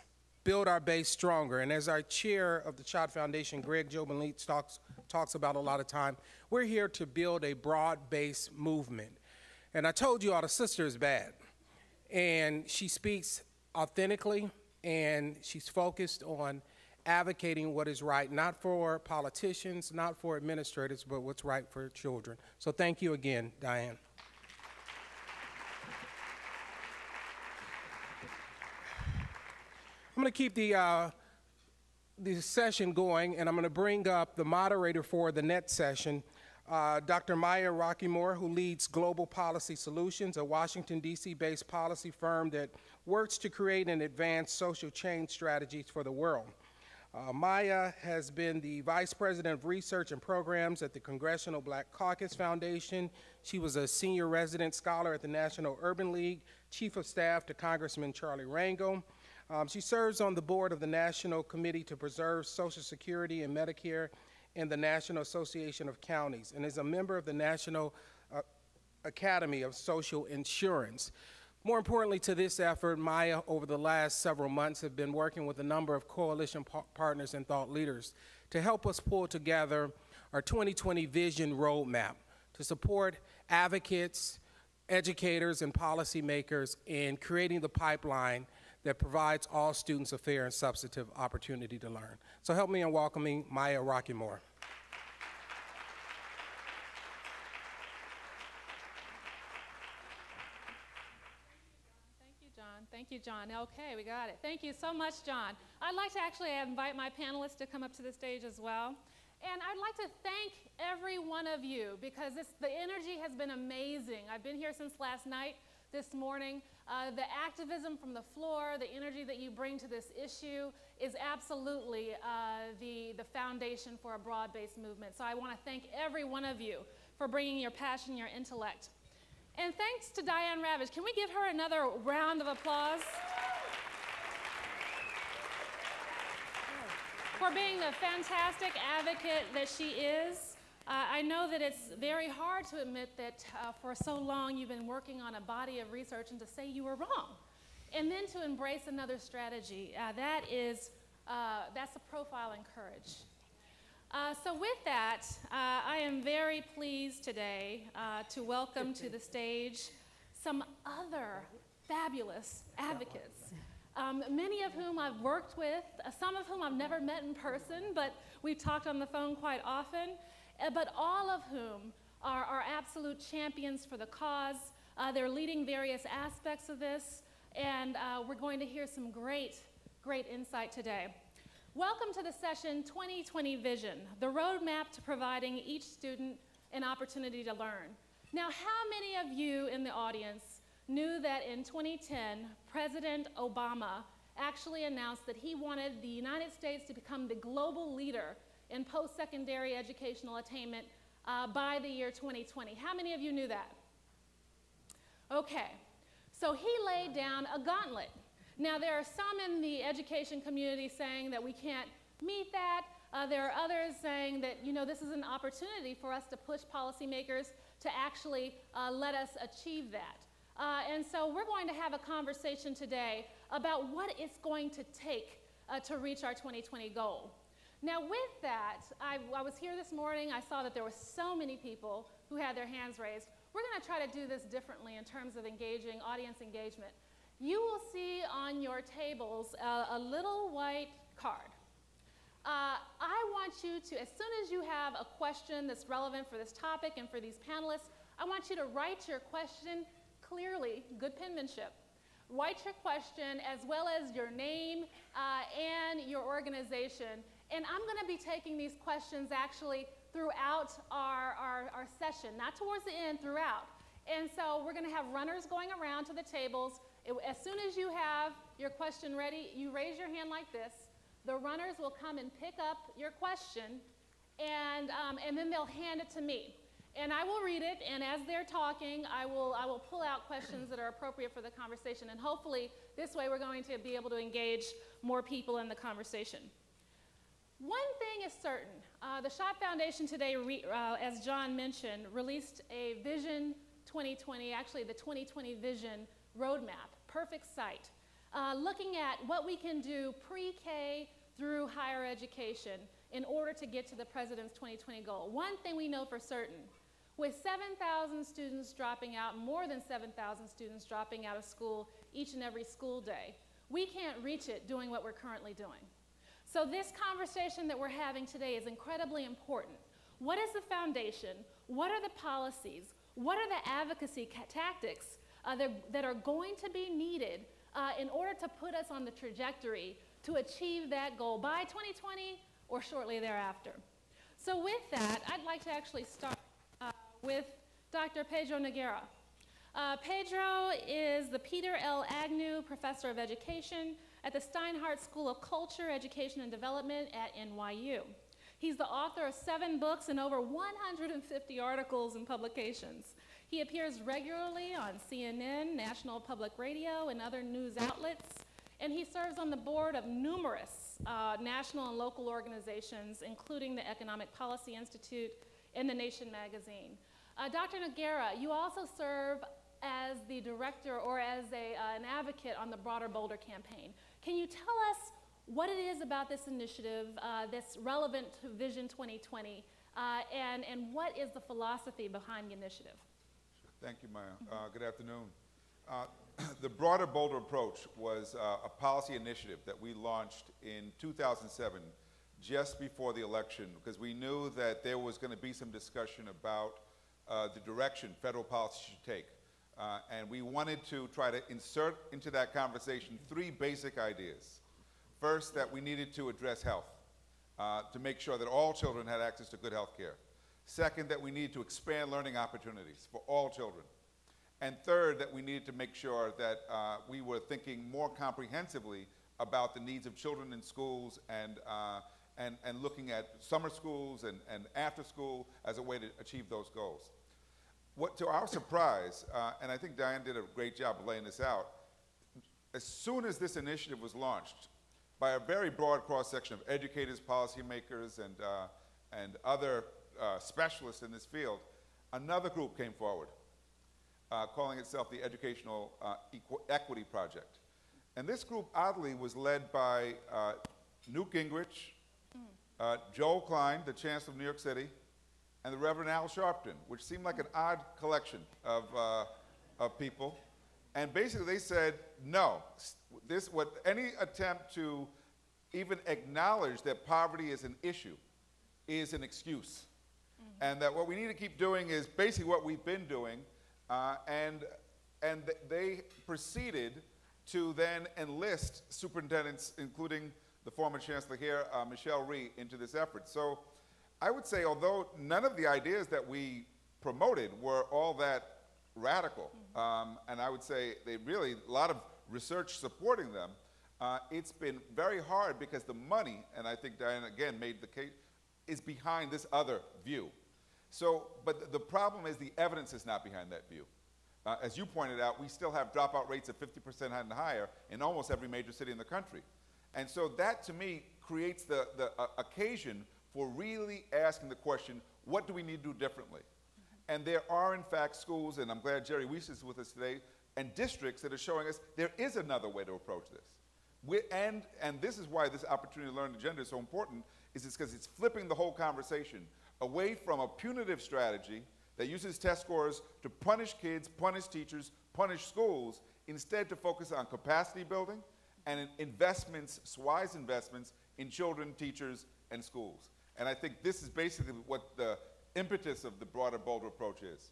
S1: stronger. And as our chair of the Child Foundation, Greg Jobin-Leach, talks about a lot of time, we're here to build a broad-based movement. And I told you all the sister is bad. And she speaks authentically, and she's focused on advocating what is right, not for politicians, not for administrators, but what's right for children. So thank you again, Diane. I'm going to keep the session going, and I'm going to bring up the moderator for the next session, Dr. Maya Rockeymoore, who leads Global Policy Solutions, a Washington, D.C.-based policy firm that works to create and advance social change strategies for the world. Maya has been the Vice President of Research and Programs at the Congressional Black Caucus Foundation. She was a senior resident scholar at the National Urban League, Chief of Staff to Congressman Charlie Rangel. She serves on the board of the National Committee to Preserve Social Security and Medicare, in the National Association of Counties and is a member of the National Academy of Social Insurance. More importantly to this effort, Maya, over the last several months, have been working with a number of coalition partners and thought leaders to help us pull together our 2020 Vision Roadmap to support advocates, educators, and policymakers in creating the pipeline that provides all students a fair and substantive opportunity to learn. So help me in welcoming Maya Rockeymoore.
S3: Thank you, John. Okay, we got it. Thank you so much, John. I'd like to actually invite my panelists to come up to the stage as well. And I'd like to thank every one of you because the energy has been amazing. I've been here since last night, this morning. The activism from the floor, the energy that you bring to this issue is absolutely the foundation for a broad-based movement. So I want to thank every one of you for bringing your passion, your intellect. And thanks to Diane Ravitch. Can we give her another round of applause? For being the fantastic advocate that she is. I know that it's very hard to admit that for so long you've been working on a body of research and to say you were wrong. And then to embrace another strategy. That's a profile in courage. So with that, I am very pleased today to welcome to the stage some other fabulous advocates, many of whom I've worked with, some of whom I've never met in person, but we've talked on the phone quite often, but all of whom are absolute champions for the cause. They're leading various aspects of this, and we're going to hear some great insight today. Welcome to the session 2020 Vision, the roadmap to providing each student an opportunity to learn. Now, how many of you in the audience knew that in 2010, President Obama actually announced that he wanted the United States to become the global leader in post-secondary educational attainment by the year 2020? How many of you knew that? Okay, so he laid down a gauntlet. Now, there are some in the education community saying that we can't meet that. There are others saying that, this is an opportunity for us to push policymakers to actually let us achieve that. And so we're going to have a conversation today about what it's going to take to reach our 2020 goal. Now, with that, I was here this morning. I saw that there were so many people who had their hands raised. We're going to try to do this differently in terms of engaging, audience engagement. You will see on your tables a little white card. I want you to, as soon as you have a question that's relevant for this topic and for these panelists, I want you to write your question clearly, good penmanship. Write your question as well as your name and your organization. And I'm going to be taking these questions actually throughout our session, not towards the end, throughout. And so we're going to have runners going around to the tables. As soon as you have your question ready, you raise your hand like this. The runners will come and pick up your question, and then they'll hand it to me. And I will read it, and as they're talking, I will pull out questions that are appropriate for the conversation. And hopefully, this way, we're going to be able to engage more people in the conversation. One thing is certain. The Schott Foundation today, as John mentioned, released a Vision 2020, actually the 2020 Vision Roadmap, perfect site, looking at what we can do pre-K through higher education in order to get to the President's 2020 goal. One thing we know for certain, with 7,000 students dropping out, more than 7,000 students dropping out of school each and every school day, we can't reach it doing what we're currently doing. So this conversation that we're having today is incredibly important. What is the foundation? What are the policies? What are the advocacy tactics that are going to be needed in order to put us on the trajectory to achieve that goal by 2020 or shortly thereafter? So with that, I'd like to actually start with Dr. Pedro Noguera. Pedro is the Peter L. Agnew Professor of Education at the Steinhardt School of Culture, Education, and Development at NYU. He's the author of 7 books and over 150 articles and publications. He appears regularly on CNN, National Public Radio, and other news outlets, and he serves on the board of numerous advocates, national and local organizations, including the Economic Policy Institute and The Nation magazine. Dr. Noguera, you also serve as the director or as an advocate on the Broader Boulder campaign. Can you tell us what it is about this initiative that's relevant to Vision 2020, and what is the philosophy behind the initiative?
S4: Thank you, Maya. Good afternoon. The Broader Boulder approach was a policy initiative that we launched in 2007, just before the election, because we knew that there was going to be some discussion about the direction federal policy should take. And we wanted to try to insert into that conversation 3 basic ideas. First, that we needed to address health, to make sure that all children had access to good health care. Second, that we needed to expand learning opportunities for all children. And third, that we needed to make sure that we were thinking more comprehensively about the needs of children in schools and looking at summer schools and after school as a way to achieve those goals. To our surprise, and I think Diane did a great job of laying this out, as soon as this initiative was launched by a very broad cross-section of educators, policymakers, and other specialists in this field, another group came forward, calling itself the Educational Equity Project. And this group, oddly, was led by Newt Gingrich, Joel Klein, the Chancellor of New York City, and the Reverend Al Sharpton, which seemed like an odd collection of people. And basically they said, no, any attempt to even acknowledge that poverty is an issue is an excuse. And that what we need to keep doing is basically what we've been doing. And they proceeded to then enlist superintendents, including the former chancellor here, Michelle Rhee, into this effort. So I would say, although none of the ideas that we promoted were all that radical, and I would say they really, a lot of research supporting them, it's been very hard because the money, and I think Diane again made the case, is behind this other view. So, but the problem is the evidence is not behind that view. As you pointed out, we still have dropout rates of 50% and higher in almost every major city in the country. And so that, to me, creates the occasion for really asking the question, what do we need to do differently? And there are, in fact, schools, and I'm glad Jerry Weast is with us today, and districts that are showing us there is another way to approach this. And this is why this opportunity to learn the gender is so important, is because it's flipping the whole conversation away from a punitive strategy that uses test scores to punish kids, punish teachers, punish schools, instead to focus on capacity building and investments, wise investments in children, teachers, and schools. And I think this is basically what the impetus of the Broader Boulder approach is.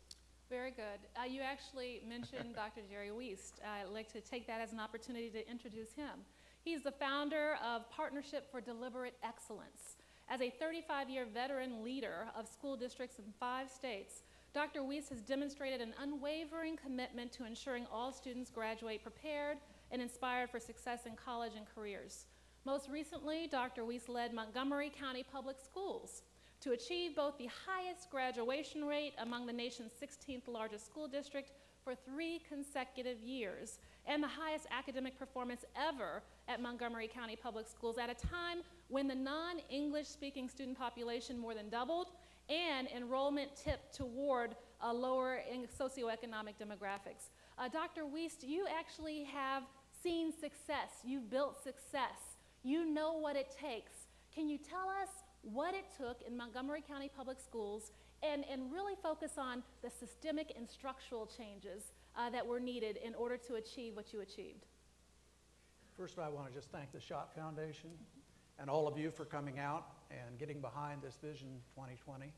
S3: Very good. You actually mentioned Dr. Jerry Weast. I'd like to take that as an opportunity to introduce him. He's the founder of Partnership for Deliberate Excellence. As a 35-year veteran leader of school districts in 5 states, Dr. Weast has demonstrated an unwavering commitment to ensuring all students graduate prepared and inspired for success in college and careers. Most recently, Dr. Weast led Montgomery County Public Schools to achieve both the highest graduation rate among the nation's 16th largest school district for 3 consecutive years, and the highest academic performance ever at Montgomery County Public Schools at a time when the non-English speaking student population more than doubled and enrollment tipped toward lower in socioeconomic demographics. Dr. Weast, you actually have seen success. You've built success. You know what it takes. Can you tell us what it took in Montgomery County Public Schools and really focus on the systemic and structural changes that were needed in order to achieve what you achieved?
S5: First, I want to just thank the Schott Foundation and all of you for coming out and getting behind this Vision 2020.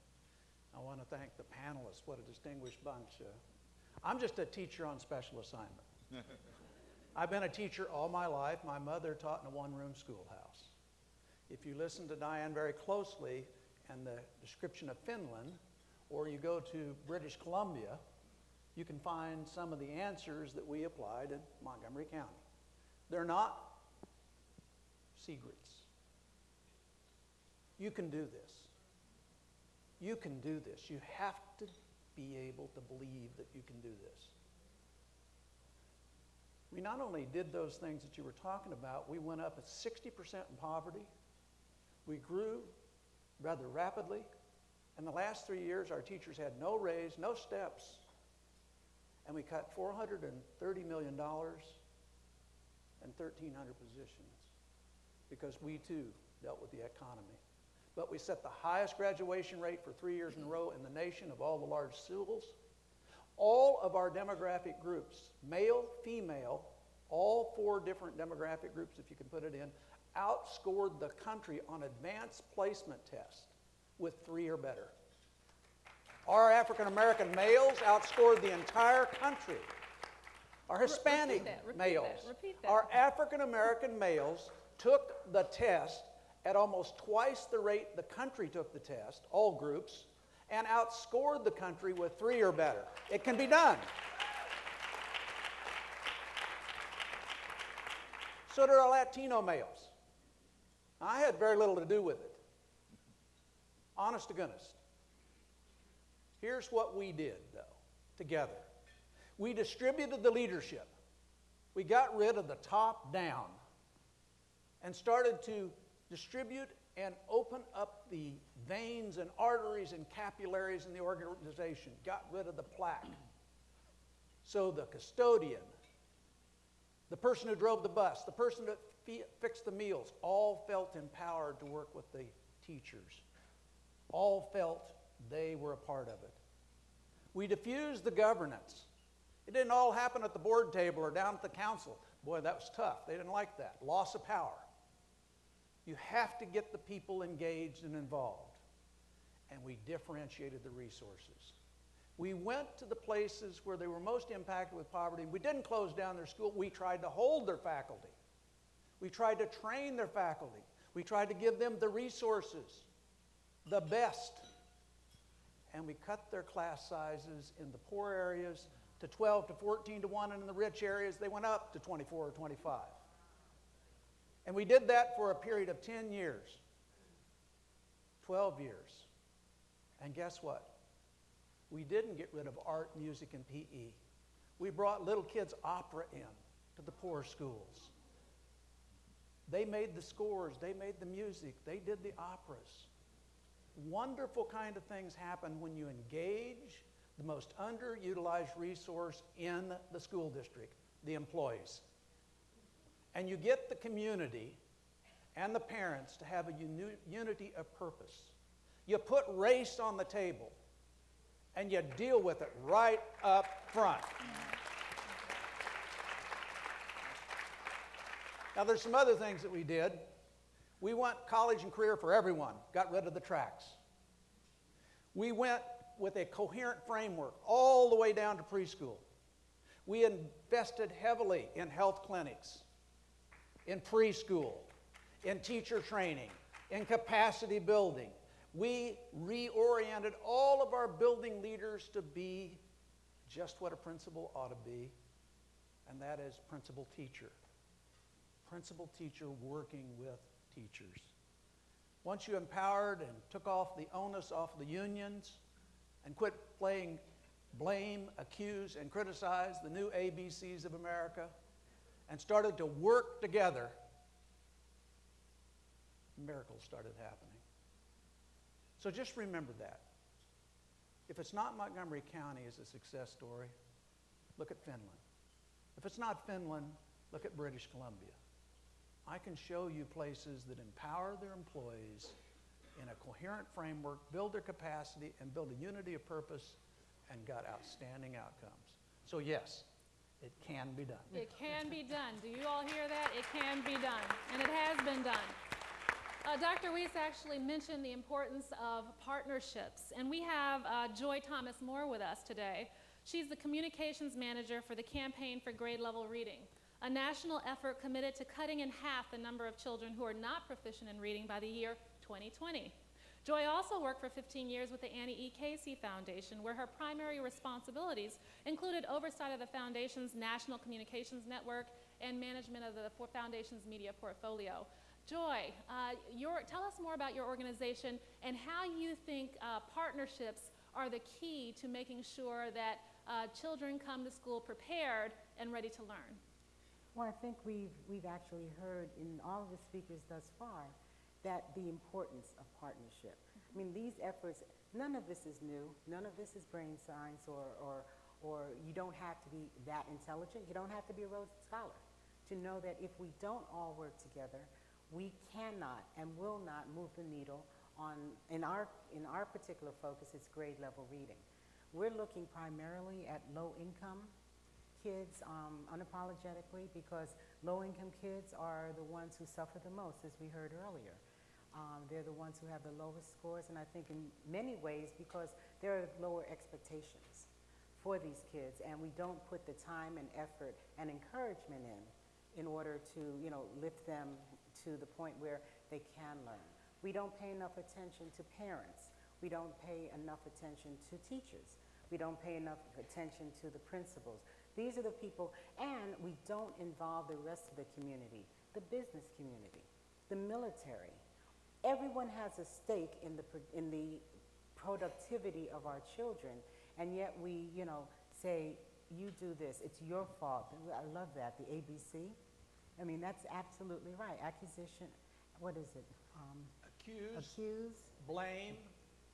S5: I want to thank the panelists. What a distinguished bunch. I'm just a teacher on special assignment. I've been a teacher all my life. My mother taught in a one-room schoolhouse. If you listen to Diane very closely and the description of Finland, or you go to British Columbia, you can find some of the answers that we applied in Montgomery County. They're not secrets. You can do this. You can do this. You have to be able to believe that you can do this. We not only did those things that you were talking about, we went up at 60% in poverty. We grew rather rapidly. In the last 3 years, our teachers had no raise, no steps, and we cut $430 million and 1,300 positions because we too dealt with the economy. But we set the highest graduation rate for 3 years in a row in the nation of all the large schools. All of our demographic groups, male, female, all 4 different demographic groups, if you can put it in, outscored the country on advanced placement tests with 3 or better. Our African American males outscored the entire country. Our Hispanic males, our African American males took the test at almost twice the rate the country took the test, all groups, and outscored the country with 3 or better. It can be done. So did our Latino males. I had very little to do with it. Honest to goodness. Here's what we did, though, together. We distributed the leadership. We got rid of the top down and started to distribute and open up the veins and arteries and capillaries in the organization. Got rid of the plaque. So the custodian, the person who drove the bus, the person that fixed the meals, all felt empowered to work with the teachers. All felt they were a part of it. We diffused the governance. It didn't all happen at the board table or down at the council. Boy, that was tough. They didn't like that. Loss of power. You have to get the people engaged and involved. And we differentiated the resources. We went to the places where they were most impacted with poverty. We didn't close down their school. We tried to hold their faculty. We tried to train their faculty. We tried to give them the resources, the best. And we cut their class sizes in the poor areas to 12 to 14 to 1, and in the rich areas, they went up to 24 or 25. And we did that for a period of 10 years, 12 years. And guess what? We didn't get rid of art, music, and PE. We brought little kids' opera in to the poor schools. They made the scores, they made the music, they did the operas. Wonderful kind of things happen when you engage the most underutilized resource in the school district, the employees. And you get the community and the parents to have a unity of purpose. You put race on the table and you deal with it right up front. Now there's some other things that we did. We went college and career for everyone, got rid of the tracks. We went with a coherent framework all the way down to preschool. We invested heavily in health clinics, in preschool, in teacher training, in capacity building. We reoriented all of our building leaders to be just what a principal ought to be, and that is principal teacher. Principal teacher working with teachers. Once you empowered and took off the onus off the unions and quit playing blame, accuse, and criticize the new ABCs of America and started to work together, miracles started happening. So just remember that. If it's not Montgomery County as a success story, look at Finland. If it's not Finland, look at British Columbia. I can show you places that empower their employees in a coherent framework, build their capacity, and build a unity of purpose, and got outstanding outcomes. So yes, it can be done.
S3: It can be done. Do you all hear that? It can be done, and it has been done. Dr. Weast actually mentioned the importance of partnerships, and we have Joy Thomas Moore with us today. She's the communications manager for the Campaign for Grade Level Reading, a national effort committed to cutting in half the number of children who are not proficient in reading by the year 2020. Joy also worked for 15 years with the Annie E. Casey Foundation, where her primary responsibilities included oversight of the foundation's national communications network and management of the foundation's media portfolio. Joy, tell us more about your organization and how you think partnerships are the key to making sure that children come to school prepared and ready to learn.
S6: Well, I think we've actually heard in all of the speakers thus far that the importance of partnership. I mean, these efforts, none of this is new. None of this is brain science or you don't have to be that intelligent. You don't have to be a Rhodes Scholar to know that if we don't all work together, we cannot and will not move the needle on, in our particular focus, it's grade level reading. We're looking primarily at low income kids unapologetically, because low-income kids are the ones who suffer the most, as we heard earlier. They're the ones who have the lowest scores, and I think in many ways because there are lower expectations for these kids, and we don't put the time and effort and encouragement in order to, you know, lift them to the point where they can learn. We don't pay enough attention to parents. We don't pay enough attention to teachers. We don't pay enough attention to the principals. These are the people, and we don't involve the rest of the community, the business community, the military. Everyone has a stake in the productivity of our children, and yet we, you know, say, you do this, it's your fault. I love that, the ABC. I mean, that's absolutely right. Acquisition, what is it?
S5: Accuse, blame,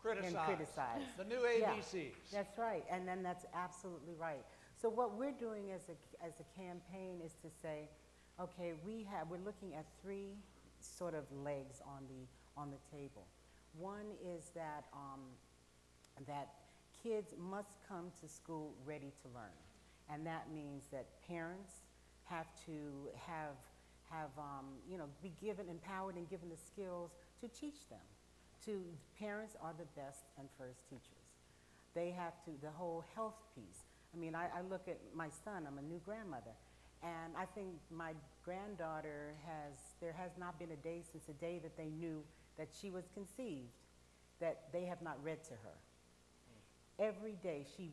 S5: criticize.
S6: And criticize.
S5: The new ABCs.
S6: Yeah, that's right, and then that's absolutely right. So what we're doing as a campaign is to say, okay, we're looking at three sort of legs on the table. One is that that kids must come to school ready to learn, and that means that parents have to you know, be empowered and given the skills to teach them. Parents are the best and first teachers. They have to, the whole health piece. I mean, I look at my son, I'm a new grandmother, and I think my granddaughter there has not been a day since the day that they knew that she was conceived that they have not read to her. Every day she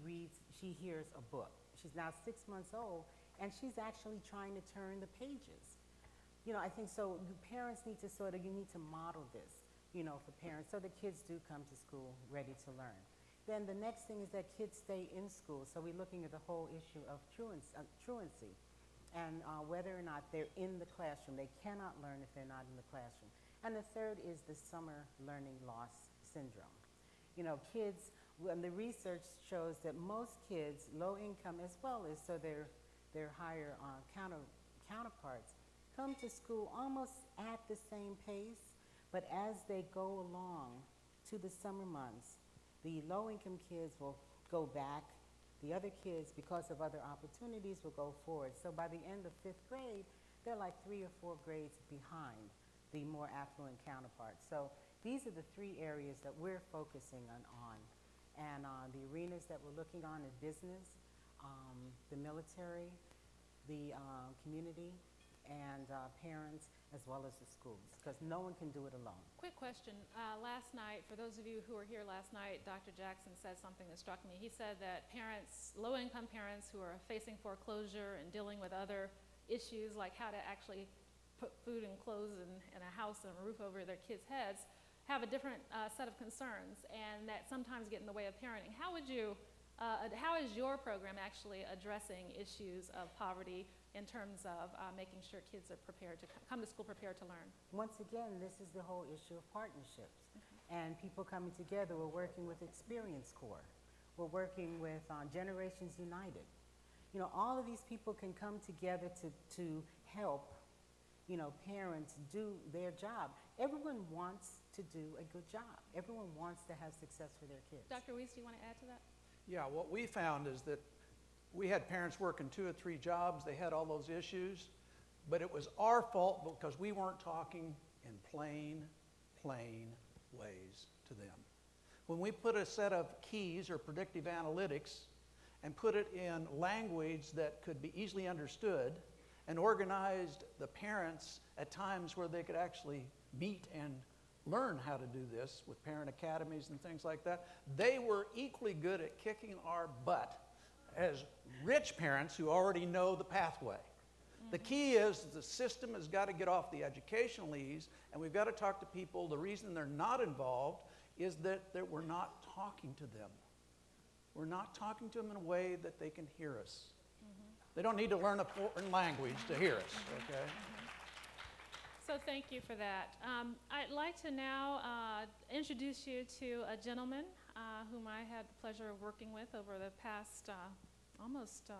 S6: hears a book. She's now 6 months old, and she's actually trying to turn the pages. You know, I think so parents need to you need to model this, you know, for parents, so the kids do come to school ready to learn. Then the next thing is that kids stay in school. So we're looking at the whole issue of truancy and whether or not they're in the classroom. They cannot learn if they're not in the classroom. And the third is the summer learning loss syndrome. You know, kids, and the research shows that most kids, low income as well as so their higher counterparts, come to school almost at the same pace, but as they go along to the summer months, the low-income kids will go back. The other kids, because of other opportunities, will go forward. So by the end of 5th grade, they're like 3 or 4 grades behind the more affluent counterparts. So these are the three areas that we're focusing on. And the arenas that we're looking on is business, the military, the community, and parents, as well as the schools, because no one can do it alone.
S3: Quick question. Last night, for those of you who were here last night, Dr. Jackson said something that struck me. He said that parents, low-income parents who are facing foreclosure and dealing with other issues like how to actually put food and clothes and a house and a roof over their kids' heads have a different set of concerns, and that sometimes get in the way of parenting. How is your program actually addressing issues of poverty in terms of making sure kids are prepared to come to school prepared to learn?
S6: Once again, this is the whole issue of partnerships and people coming together. We're working with Experience Corps. We're working with Generations United. You know, all of these people can come together to help, you know, parents do their job. Everyone wants to do a good job. Everyone wants to have success for their kids.
S3: Dr. Weast, do you want to add to that?
S5: Yeah, what we found is that we had parents working 2 or 3 jobs. They had all those issues, but it was our fault because we weren't talking in plain ways to them. When we put a set of keys or predictive analytics and put it in language that could be easily understood and organized the parents at times where they could actually meet and learn how to do this with parent academies and things like that, they were equally good at kicking our butt as rich parents who already know the pathway. The key is the system has got to get off the educational ease, and we've got to talk to people. The reason they're not involved is that we're not talking to them. We're not talking to them in a way that they can hear us. They don't need to learn a foreign language to hear us, okay?
S3: So thank you for that. I'd like to now introduce you to a gentleman whom I had the pleasure of working with over the past almost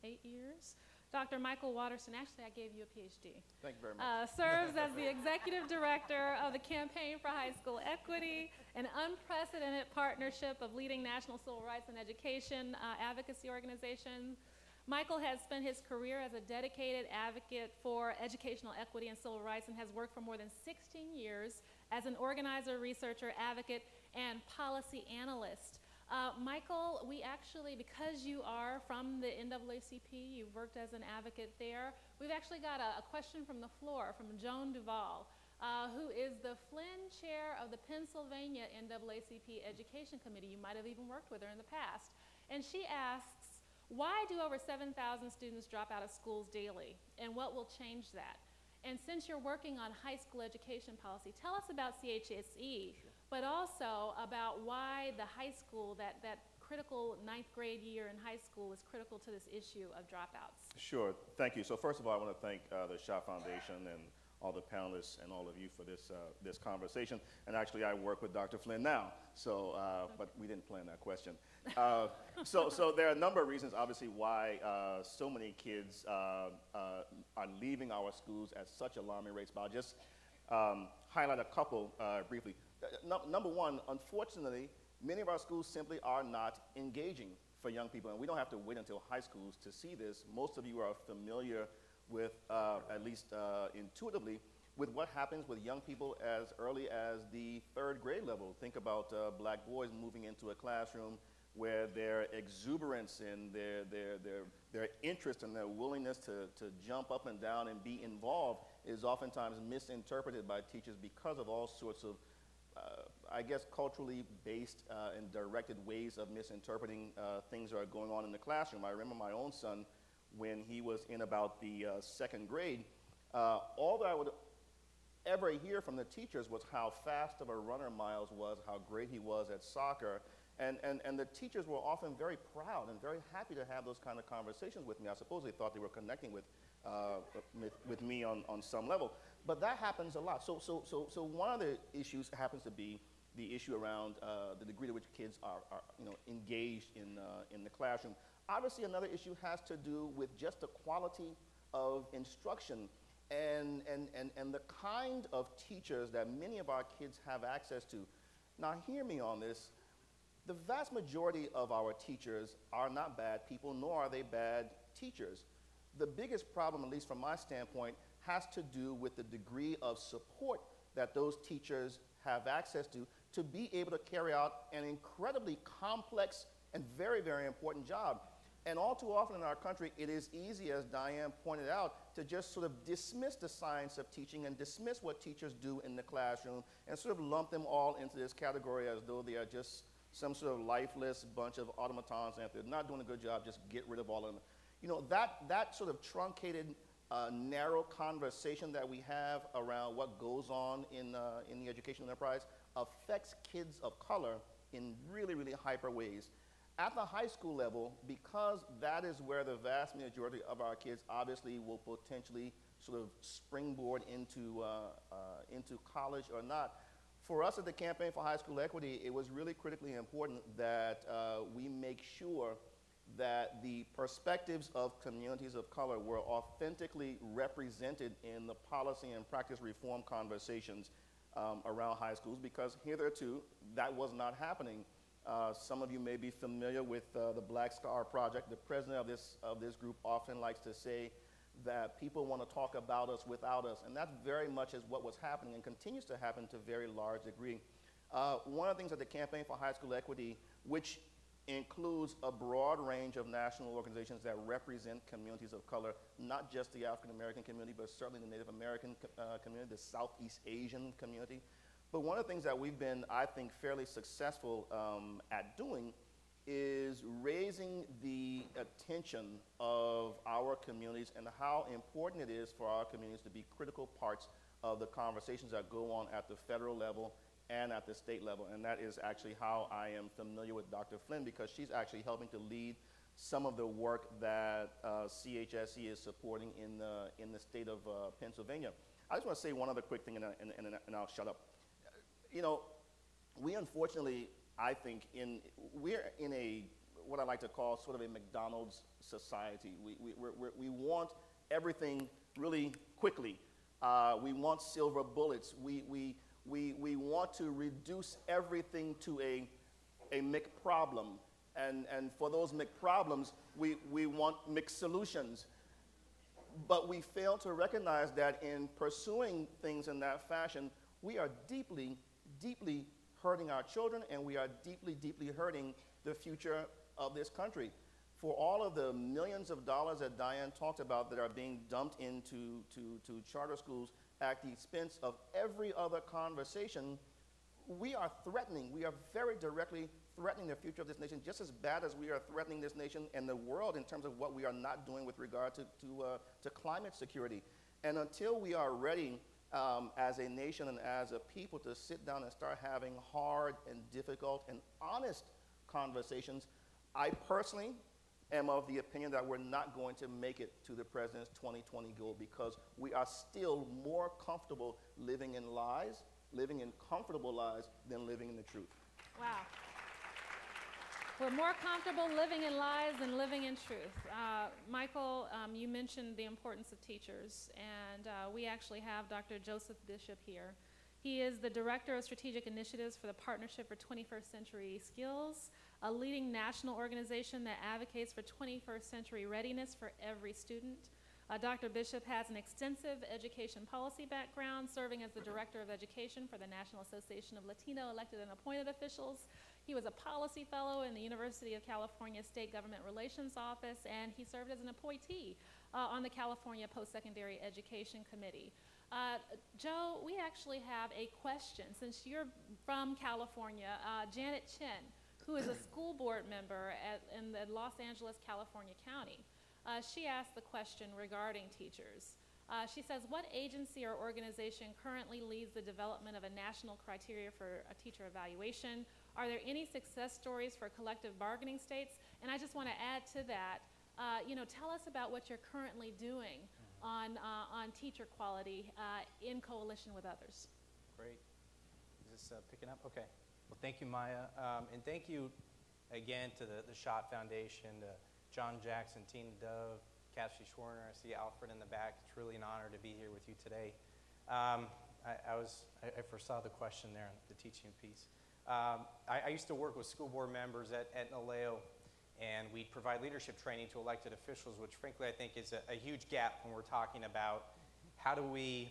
S3: 8 years. Dr. Michael Wotorson, actually I gave you a PhD.
S7: Thank you very much.
S3: Serves as the Executive Director of the Campaign for High School Equity, an unprecedented partnership of leading national civil rights and education advocacy organizations. Michael has spent his career as a dedicated advocate for educational equity and civil rights and has worked for more than 16 years as an organizer, researcher, advocate, and policy analyst. Michael, we actually, because you are from the NAACP, you've worked as an advocate there, we've actually got a question from the floor from Joan Duvall, who is the Flynn Chair of the Pennsylvania NAACP Education Committee. You might have even worked with her in the past. And she asks, why do over 7,000 students drop out of schools daily, and what will change that? And since you're working on high school education policy, tell us about CHSE, but also about why the high school, that critical 9th grade year in high school is critical to this issue of dropouts.
S7: Sure, thank you. So first of all, I want to thank the Shaw Foundation and all the panelists and all of you for this conversation. And actually, I work with Dr. Flynn now, so, but we didn't plan that question. So there are a number of reasons, obviously, why so many kids are leaving our schools at such alarming rates. But I'll just highlight a couple briefly. Number one, unfortunately, many of our schools simply are not engaging for young people, and we don't have to wait until high schools to see this. Most of you are familiar with, at least intuitively, with what happens with young people as early as the 3rd grade level. Think about black boys moving into a classroom where their exuberance and their interest and their willingness to jump up and down and be involved is oftentimes misinterpreted by teachers because of all sorts of I guess culturally based and directed ways of misinterpreting things that are going on in the classroom. I remember my own son when he was in about the 2nd grade. All that I would ever hear from the teachers was how fast of a runner Miles was, how great he was at soccer. And the teachers were often very proud and very happy to have those kind of conversations with me. I suppose they thought they were connecting with me on some level. But that happens a lot. So one of the issues happens to be the issue around the degree to which kids are engaged in the classroom. Obviously, another issue has to do with just the quality of instruction and the kind of teachers that many of our kids have access to. Now, hear me on this. The vast majority of our teachers are not bad people, nor are they bad teachers. The biggest problem, at least from my standpoint, has to do with the degree of support that those teachers have access to be able to carry out an incredibly complex and very, very important job. And all too often in our country, it is easy, as Diane pointed out, to just sort of dismiss the science of teaching and dismiss what teachers do in the classroom and sort of lump them all into this category as though they are just some sort of lifeless bunch of automatons, and if they're not doing a good job, just get rid of all of them. You know, that sort of truncated, narrow conversation that we have around what goes on in the educational enterprise affects kids of color in really, really hyper ways. At the high school level, because that is where the vast majority of our kids obviously will potentially sort of springboard into college or not, for us at the Campaign for High School Equity, it was really critically important that we make sure that the perspectives of communities of color were authentically represented in the policy and practice reform conversations around high schools, because hitherto that was not happening. Some of you may be familiar with the Black Scar Project. The president of this group often likes to say that people want to talk about us without us, and that very much is what was happening and continues to happen to a very large degree. One of the things that the Campaign for High School Equity, which includes a broad range of national organizations that represent communities of color, not just the African American community, but certainly the Native American community, the Southeast Asian community. But one of the things that we've been, I think, fairly successful at doing is raising the attention of our communities and how important it is for our communities to be critical parts of the conversations that go on at the federal level and at the state level. And that is actually how I am familiar with Dr. Flynn, because she's actually helping to lead some of the work that CHSE is supporting in the state of Pennsylvania. I just want to say one other quick thing, and I'll shut up. You know, we unfortunately, I think, we're in a, what I like to call sort of a McDonald's society. We want everything really quickly. We want silver bullets. We want to reduce everything to a McProblem. And for those McProblems, we want McSolutions. But we fail to recognize that in pursuing things in that fashion, we are deeply, deeply hurting our children, and we are deeply, deeply hurting the future of this country. For all of the millions of dollars that Diane talked about that are being dumped into charter schools at the expense of every other conversation, we are very directly threatening the future of this nation just as bad as we are threatening this nation and the world in terms of what we are not doing with regard to climate security. And until we are ready as a nation and as a people to sit down and start having hard and difficult and honest conversations, I personally am of the opinion that we're not going to make it to the president's 2020 goal, because we are still more comfortable living in lies, living in comfortable lies, than living in the truth.
S3: Wow. We're more comfortable living in lies than living in truth. Michael, you mentioned the importance of teachers, and we actually have Dr. Joseph Bishop here. He is the Director of Strategic Initiatives for the Partnership for 21st Century Skills, a leading national organization that advocates for 21st century readiness for every student. Dr. Bishop has an extensive education policy background, serving as the Director of Education for the National Association of Latino Elected and Appointed Officials. He was a policy fellow in the University of California State Government Relations Office, and he served as an appointee on the California Post-Secondary Education Committee. Joe, we actually have a question. Since you're from California, Janet Chen, who is a school board member in the Los Angeles, California County, she asked the question regarding teachers. She says, what agency or organization currently leads the development of a national criteria for a teacher evaluation? Are there any success stories for collective bargaining states? And I just want to add to that, tell us about what you're currently doing on teacher quality in coalition with others.
S8: Great. Is this picking up? Okay. Well, thank you, Maya. And thank you again to the Schott Foundation, to John Jackson, Tina Dove, Cassie Schwerner. I see Alfred in the back. It's really an honor to be here with you today. I foresaw the question there on the teaching piece. I used to work with school board members at NALEO, and we'd provide leadership training to elected officials, which frankly I think is a huge gap when we're talking about how do we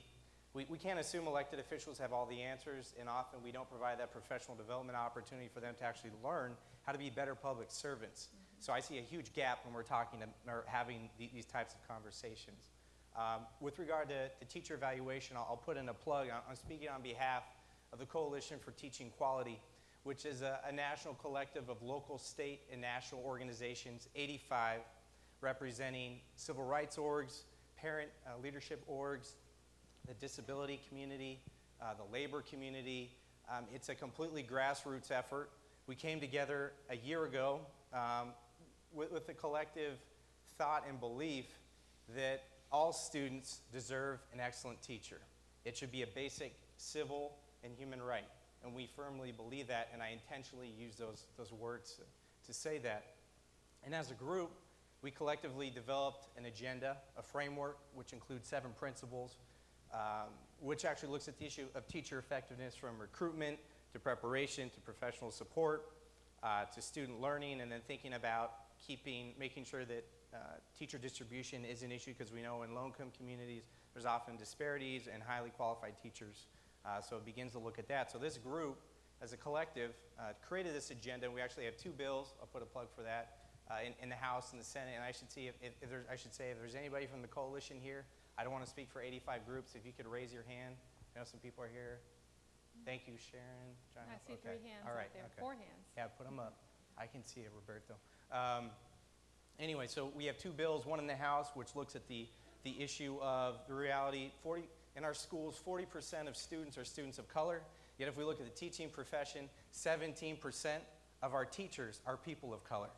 S8: can't assume elected officials have all the answers, and often we don't provide that professional development opportunity for them to actually learn how to be better public servants. So I see a huge gap when we're talking or having these types of conversations. With regard to teacher evaluation, I'll put in a plug. I'm speaking on behalf of the Coalition for Teaching Quality, which is a national collective of local, state, and national organizations, 85, representing civil rights orgs, parent leadership orgs, the disability community, the labor community. It's a completely grassroots effort. We came together a year ago with the collective thought and belief that all students deserve an excellent teacher. It should be a basic civil and human right. And we firmly believe that, and I intentionally use those words to say that. And as a group, we collectively developed an agenda, a framework, which includes 7 principles, which actually looks at the issue of teacher effectiveness from recruitment to preparation to professional support to student learning, and then thinking about making sure that teacher distribution is an issue, because we know in low-income communities there's often disparities and highly qualified teachers. So it begins to look at that. So this group, as a collective, created this agenda, and we actually have 2 bills. I'll put a plug for that in the House and the Senate. And I should see if there's anybody from the coalition here. I don't want to speak for 85 groups. If you could raise your hand. I know some people are here. Thank you, Sharon. John.
S3: I see 3 hands
S8: All right,
S3: right there.
S8: okay.
S3: 4 hands.
S8: Yeah, put them up. I can see it, Roberto. Anyway, so we have 2 bills, one in the House, which looks at the issue of the reality. In our schools, 40% of students are students of color. Yet if we look at the teaching profession, 17% of our teachers are people of color.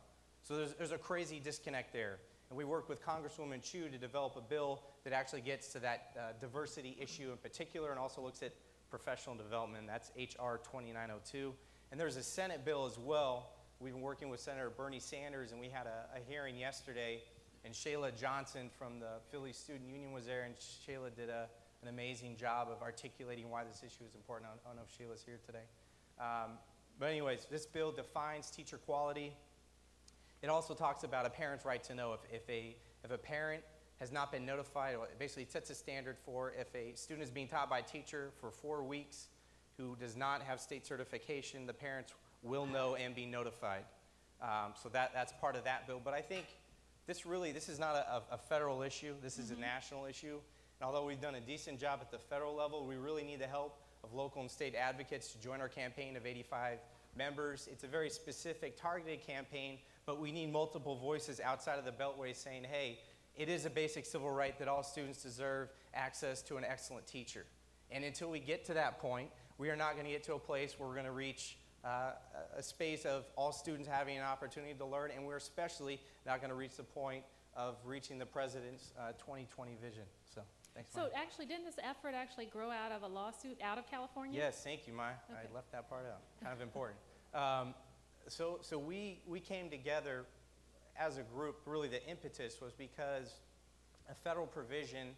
S8: So there's a crazy disconnect there. And we worked with Congresswoman Chu to develop a bill that actually gets to that diversity issue in particular and also looks at professional development. That's H.R. 2902. And there's a Senate bill as well. We've been working with Senator Bernie Sanders, and we had a hearing yesterday, and Shayla Johnson from the Philly Student Union was there, and Shayla did an amazing job of articulating why this issue is important. I don't know if Shayla's here today. But anyways, this bill defines teacher quality. It also talks about a parent's right to know. If a parent has not been notified, it basically sets a standard for if a student is being taught by a teacher for 4 weeks who does not have state certification, the parents will know and be notified. So that's part of that bill. But I think this is not a federal issue. This is a national issue. And although we've done a decent job at the federal level, we really need the help of local and state advocates to join our campaign of 85 members. It's a very specific, targeted campaign, but we need multiple voices outside of the Beltway saying, hey, it is a basic civil right that all students deserve access to an excellent teacher. And until we get to that point, we are not going to get to a place where we're going to reach a space of all students having an opportunity to learn, and we're especially not going to reach the point of reaching the president's 2020 vision. So, thanks, Maya.
S3: So actually, didn't this effort actually grow out of a lawsuit out of California?
S8: Yes, thank you, Maya.
S3: Okay.
S8: I left that part out. Kind of important. So we came together as a group. Really, the impetus was because a federal provision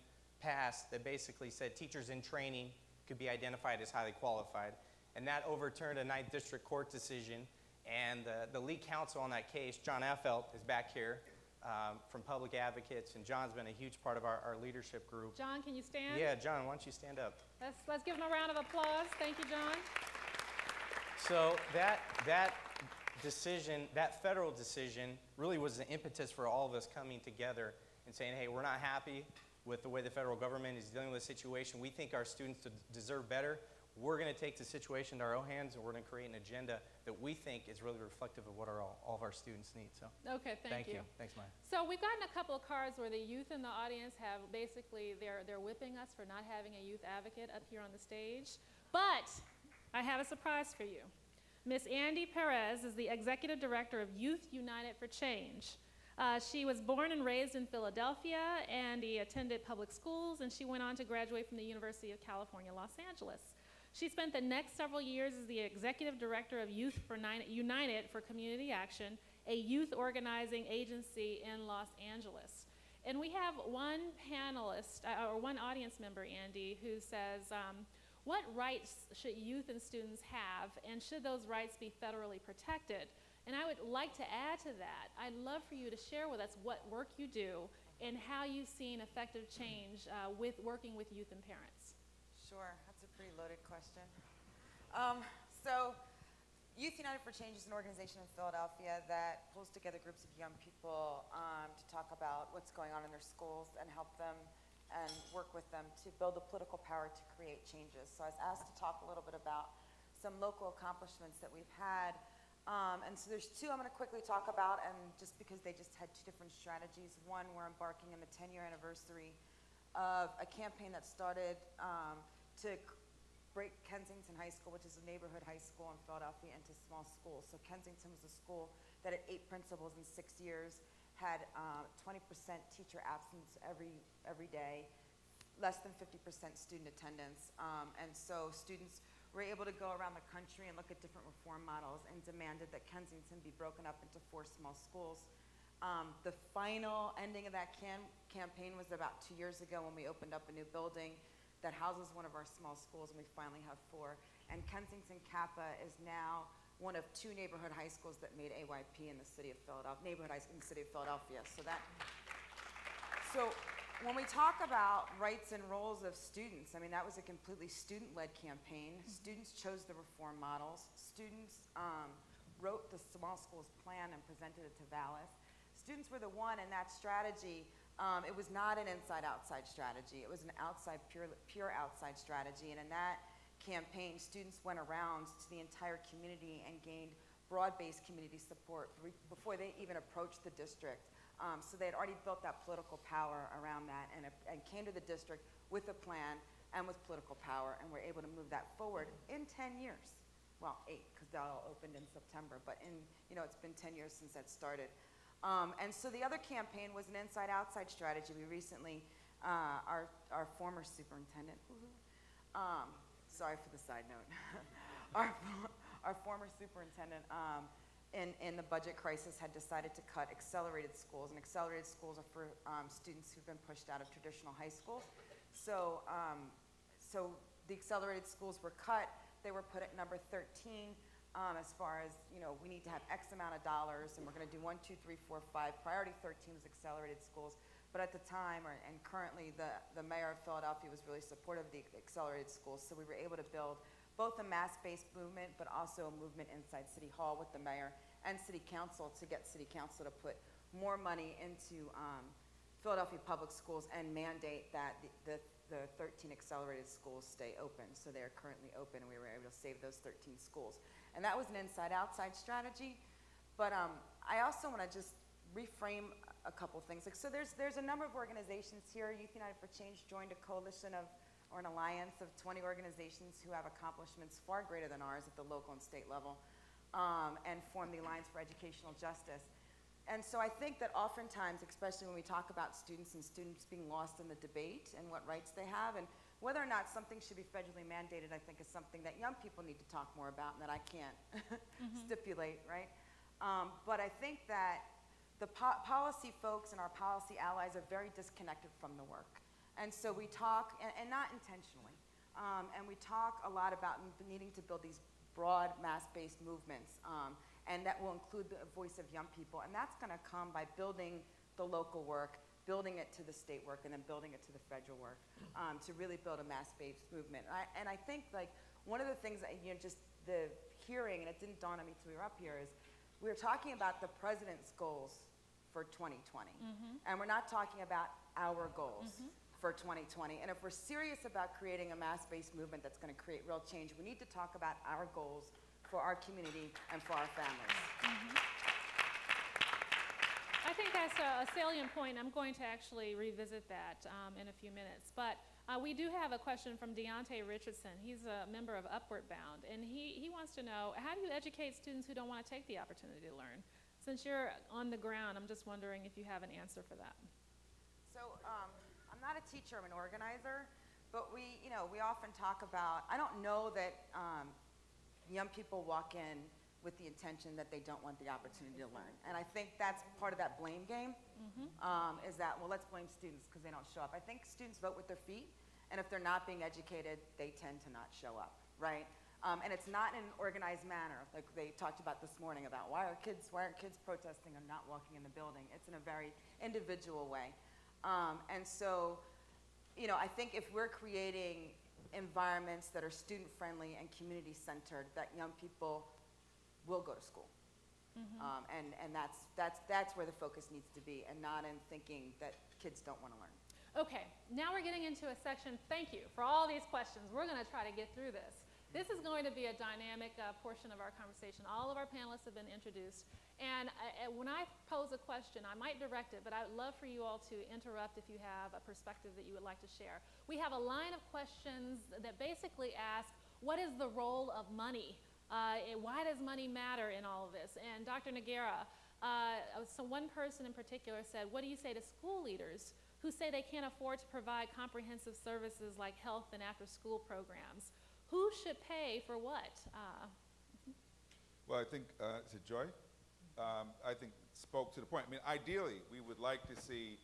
S8: passed that basically said teachers in training could be identified as highly qualified. And that overturned a 9th District Court decision. And the lead counsel on that case, John Affelt, is back here from Public Advocates. And John's been a huge part of our leadership group.
S3: John, can you stand?
S8: Yeah, John, why don't you stand up?
S3: Let's give him a round of applause. Thank you, John.
S8: So that decision, that federal decision, really was the impetus for all of us coming together and saying, hey, we're not happy with the way the federal government is dealing with the situation. We think our students deserve better. We're going to take the situation into our own hands, and we're going to create an agenda that we think is really reflective of what all of our students need. So,
S3: okay, thank you.
S8: Thanks, Maya.
S3: So we've gotten a couple of cards where the youth in the audience have basically, they're whipping us for not having a youth advocate up here on the stage. But I have a surprise for you. Miss Andi Perez is the Executive Director of Youth United for Change. She was born and raised in Philadelphia, and he attended public schools, and she went on to graduate from the University of California, Los Angeles. She spent the next several years as the Executive Director of Youth United for Community Action, a youth organizing agency in Los Angeles. And we have one panelist, or one audience member, Andi, who says, what rights should youth and students have, and should those rights be federally protected? And I would like to add to that, I'd love for you to share with us what work you do and how you've seen effective change with working with youth and parents.
S9: Sure, that's a pretty loaded question. So Youth United for Change is an organization in Philadelphia that pulls together groups of young people to talk about what's going on in their schools and help them and work with them to build the political power to create changes. So I was asked to talk a little bit about some local accomplishments that we've had. And so there's two I'm going to quickly talk about, and just because they just had two different strategies. One, we're embarking on the 10-year anniversary of a campaign that started to break Kensington High School, which is a neighborhood high school in Philadelphia, into small schools. So Kensington was a school that had 8 principals in 6 years, had 20% teacher absence every day, less than 50% student attendance. And so students were able to go around the country and look at different reform models and demanded that Kensington be broken up into 4 small schools. The final ending of that campaign was about 2 years ago when we opened up a new building that houses one of our small schools, and we finally have 4. And Kensington Kappa is now one of 2 neighborhood high schools that made AYP in the city of Philadelphia, neighborhood high school in the city of Philadelphia. So when we talk about rights and roles of students, I mean, that was a completely student-led campaign. Students chose the reform models. Students wrote the small schools plan and presented it to Valis. Students were the one in that strategy. It was not an inside-outside strategy. It was an outside, pure outside strategy. And in that campaign, students went around to the entire community and gained broad-based community support before they even approached the district. So they had already built that political power around that and came to the district with a plan and with political power, and were able to move that forward in 10 years. Well, 8, because that all opened in September, but it's been 10 years since that started. And so the other campaign was an inside-outside strategy. We recently, our former superintendent, sorry for the side note, our former superintendent in the budget crisis had decided to cut accelerated schools, and accelerated schools are for students who've been pushed out of traditional high schools. So, so the accelerated schools were cut. They were put at number 13 as far as, you know, we need to have X amount of dollars, and we're going to do 1, 2, 3, 4, 5. Priority 13 was accelerated schools. But at the time, and currently, the mayor of Philadelphia was really supportive of the accelerated schools, so we were able to build both a mass-based movement, but also a movement inside City Hall with the mayor and City Council to get City Council to put more money into Philadelphia public schools and mandate that the 13 accelerated schools stay open. So they are currently open, and we were able to save those 13 schools. And that was an inside-outside strategy. But I also want to just reframe a couple things. Like, so there's a number of organizations here. Youth United for Change joined a coalition of, or an alliance of 20 organizations who have accomplishments far greater than ours at the local and state level, and formed the Alliance for Educational Justice. And so I think that oftentimes, especially when we talk about students and students being lost in the debate and what rights they have, and whether or not something should be federally mandated, I think is something that young people need to talk more about and that I can't stipulate, right? But I think that the policy folks and our policy allies are very disconnected from the work. And so we talk, and not intentionally, and we talk a lot about needing to build these broad mass-based movements, and that will include the voice of young people. And that's going to come by building the local work, building it to the state work, and then building it to the federal work, to really build a mass-based movement. And I think, like, one of the things that, you know, just the hearing, and it didn't dawn on me till we were up here, is we were talking about the president's goals for 2020, and we're not talking about our goals for 2020. And if we're serious about creating a mass-based movement that's going to create real change, we need to talk about our goals for our community and for our families.
S3: I think that's a salient point. I'm going to actually revisit that in a few minutes. But we do have a question from Deontay Richardson. He's a member of Upward Bound, and he wants to know, how do you educate students who don't want to take the opportunity to learn? Since you're on the ground, I'm just wondering if you have an answer for that.
S9: So I'm not a teacher, I'm an organizer, but we often talk about, I don't know that young people walk in with the intention that they don't want the opportunity to learn. And I think that's part of that blame game, is that, well, let's blame students because they don't show up. I think students vote with their feet, and if they're not being educated, they tend to not show up, right? And it's not in an organized manner, like they talked about this morning about why aren't kids protesting or not walking in the building. It's in a very individual way. And so, you know, I think if we're creating environments that are student-friendly and community-centered, that young people will go to school. And that's where the focus needs to be, and not in thinking that kids don't want to learn.
S3: Okay, now we're getting into a section. Thank you for all these questions. We're going to try to get through this. This is going to be a dynamic portion of our conversation. All of our panelists have been introduced. And when I pose a question, I might direct it, but I would love for you all to interrupt if you have a perspective that you would like to share. We have a line of questions that basically ask, what is the role of money? Why does money matter in all of this? And Dr. Noguera, so one person in particular said, what do you say to school leaders who say they can't afford to provide comprehensive services like health and after-school programs? Who should pay for what?
S4: Well, I think, is it Joy? I think spoke to the point. I mean, ideally, we would like to see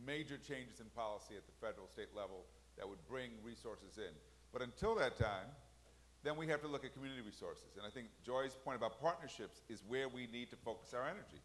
S4: major changes in policy at the federal, state level that would bring resources in. But until that time, then we have to look at community resources. And I think Joy's point about partnerships is where we need to focus our energy.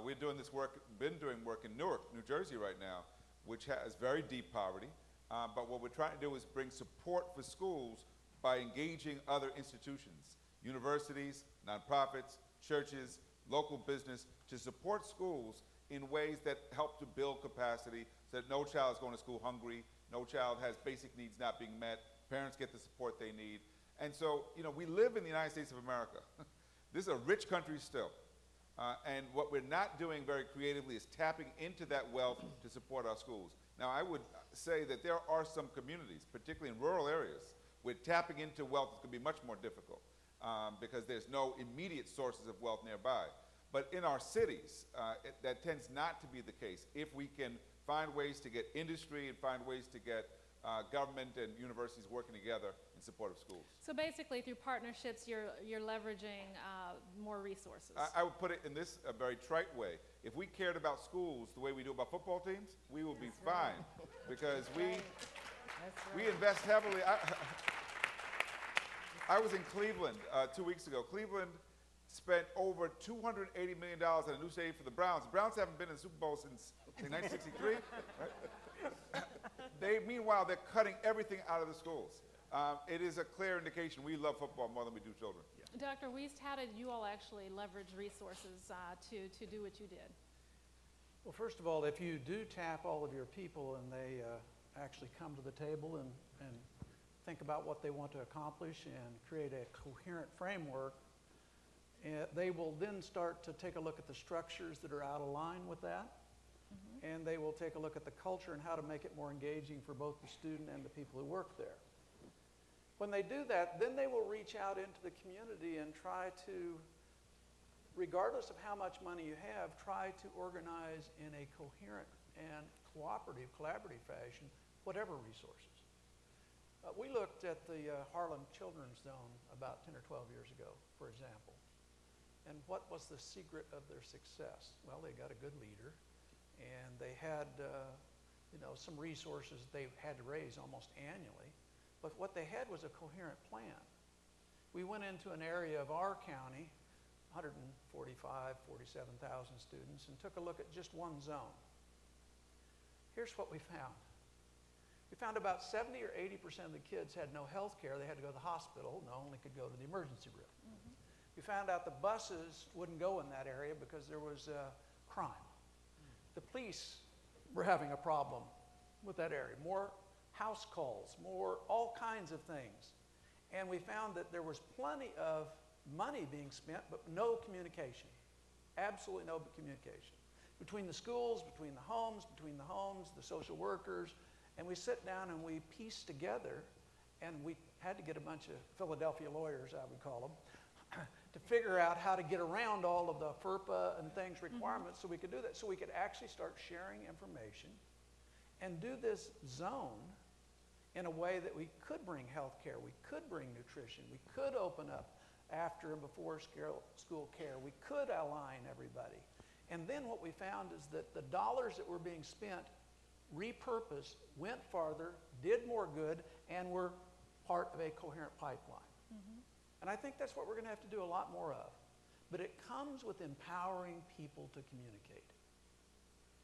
S4: We're doing this work, been doing work in Newark, New Jersey right now, which has very deep poverty. But what we're trying to do is bring support for schools by engaging other institutions, universities, nonprofits, churches, local business, to support schools in ways that help to build capacity so that no child is going to school hungry, no child has basic needs not being met, parents get the support they need. And so, you know, we live in the United States of America. This is a rich country still. And what we're not doing very creatively is tapping into that wealth to support our schools. Now, I would say that there are some communities, particularly in rural areas, where tapping into wealth is going to be much more difficult because there's no immediate sources of wealth nearby. But in our cities, that tends not to be the case. If we can find ways to get industry and find ways to get government and universities working together in support of schools.
S3: So basically, through partnerships, you're leveraging more resources.
S4: I would put it in this very trite way. If we cared about schools the way we do about football teams, we would be fine because we invest heavily. I was in Cleveland 2 weeks ago. Cleveland spent over $280 million on a new stadium for the Browns. The Browns haven't been in the Super Bowl since 1963. Right? Meanwhile, they're cutting everything out of the schools. It is a clear indication we love football more than we do children.
S3: Yeah. Dr. Weast, how did you all actually leverage resources to do what you did?
S5: Well, first of all, if you do tap all of your people and they actually come to the table and think about what they want to accomplish and create a coherent framework, they will then start to take a look at the structures that are out of line with that. And they will take a look at the culture and how to make it more engaging for both the student and the people who work there. When they do that, then they will reach out into the community and try to, regardless of how much money you have, try to organize in a coherent and collaborative fashion, whatever resources. We looked at the Harlem Children's Zone about 10 or 12 years ago, for example. And what was the secret of their success? Well, they got a good leader. And they had, some resources they had to raise almost annually. But what they had was a coherent plan. We went into an area of our county, 147,000 students, and took a look at just one zone. Here's what we found. We found about 70 or 80% of the kids had no health care. They had to go to the hospital and only could go to the emergency room. We found out the buses wouldn't go in that area because there was crime. The police were having a problem with that area. More house calls, more all kinds of things. And we found that there was plenty of money being spent, but no communication. Absolutely no communication. Between the schools, between the homes, the social workers, and we sit down and we piece together, and we had to get a bunch of Philadelphia lawyers, I would call them, to figure out how to get around all of the FERPA and things requirements so we could do that. So we could actually start sharing information and do this zone in a way that we could bring health care, we could bring nutrition, we could open up after and before school care, we could align everybody. And then what we found is that the dollars that were being spent repurposed, went farther, did more good, and were part of a coherent pipeline. And I think that's what we're going to have to do a lot more of. But it comes with empowering people to communicate.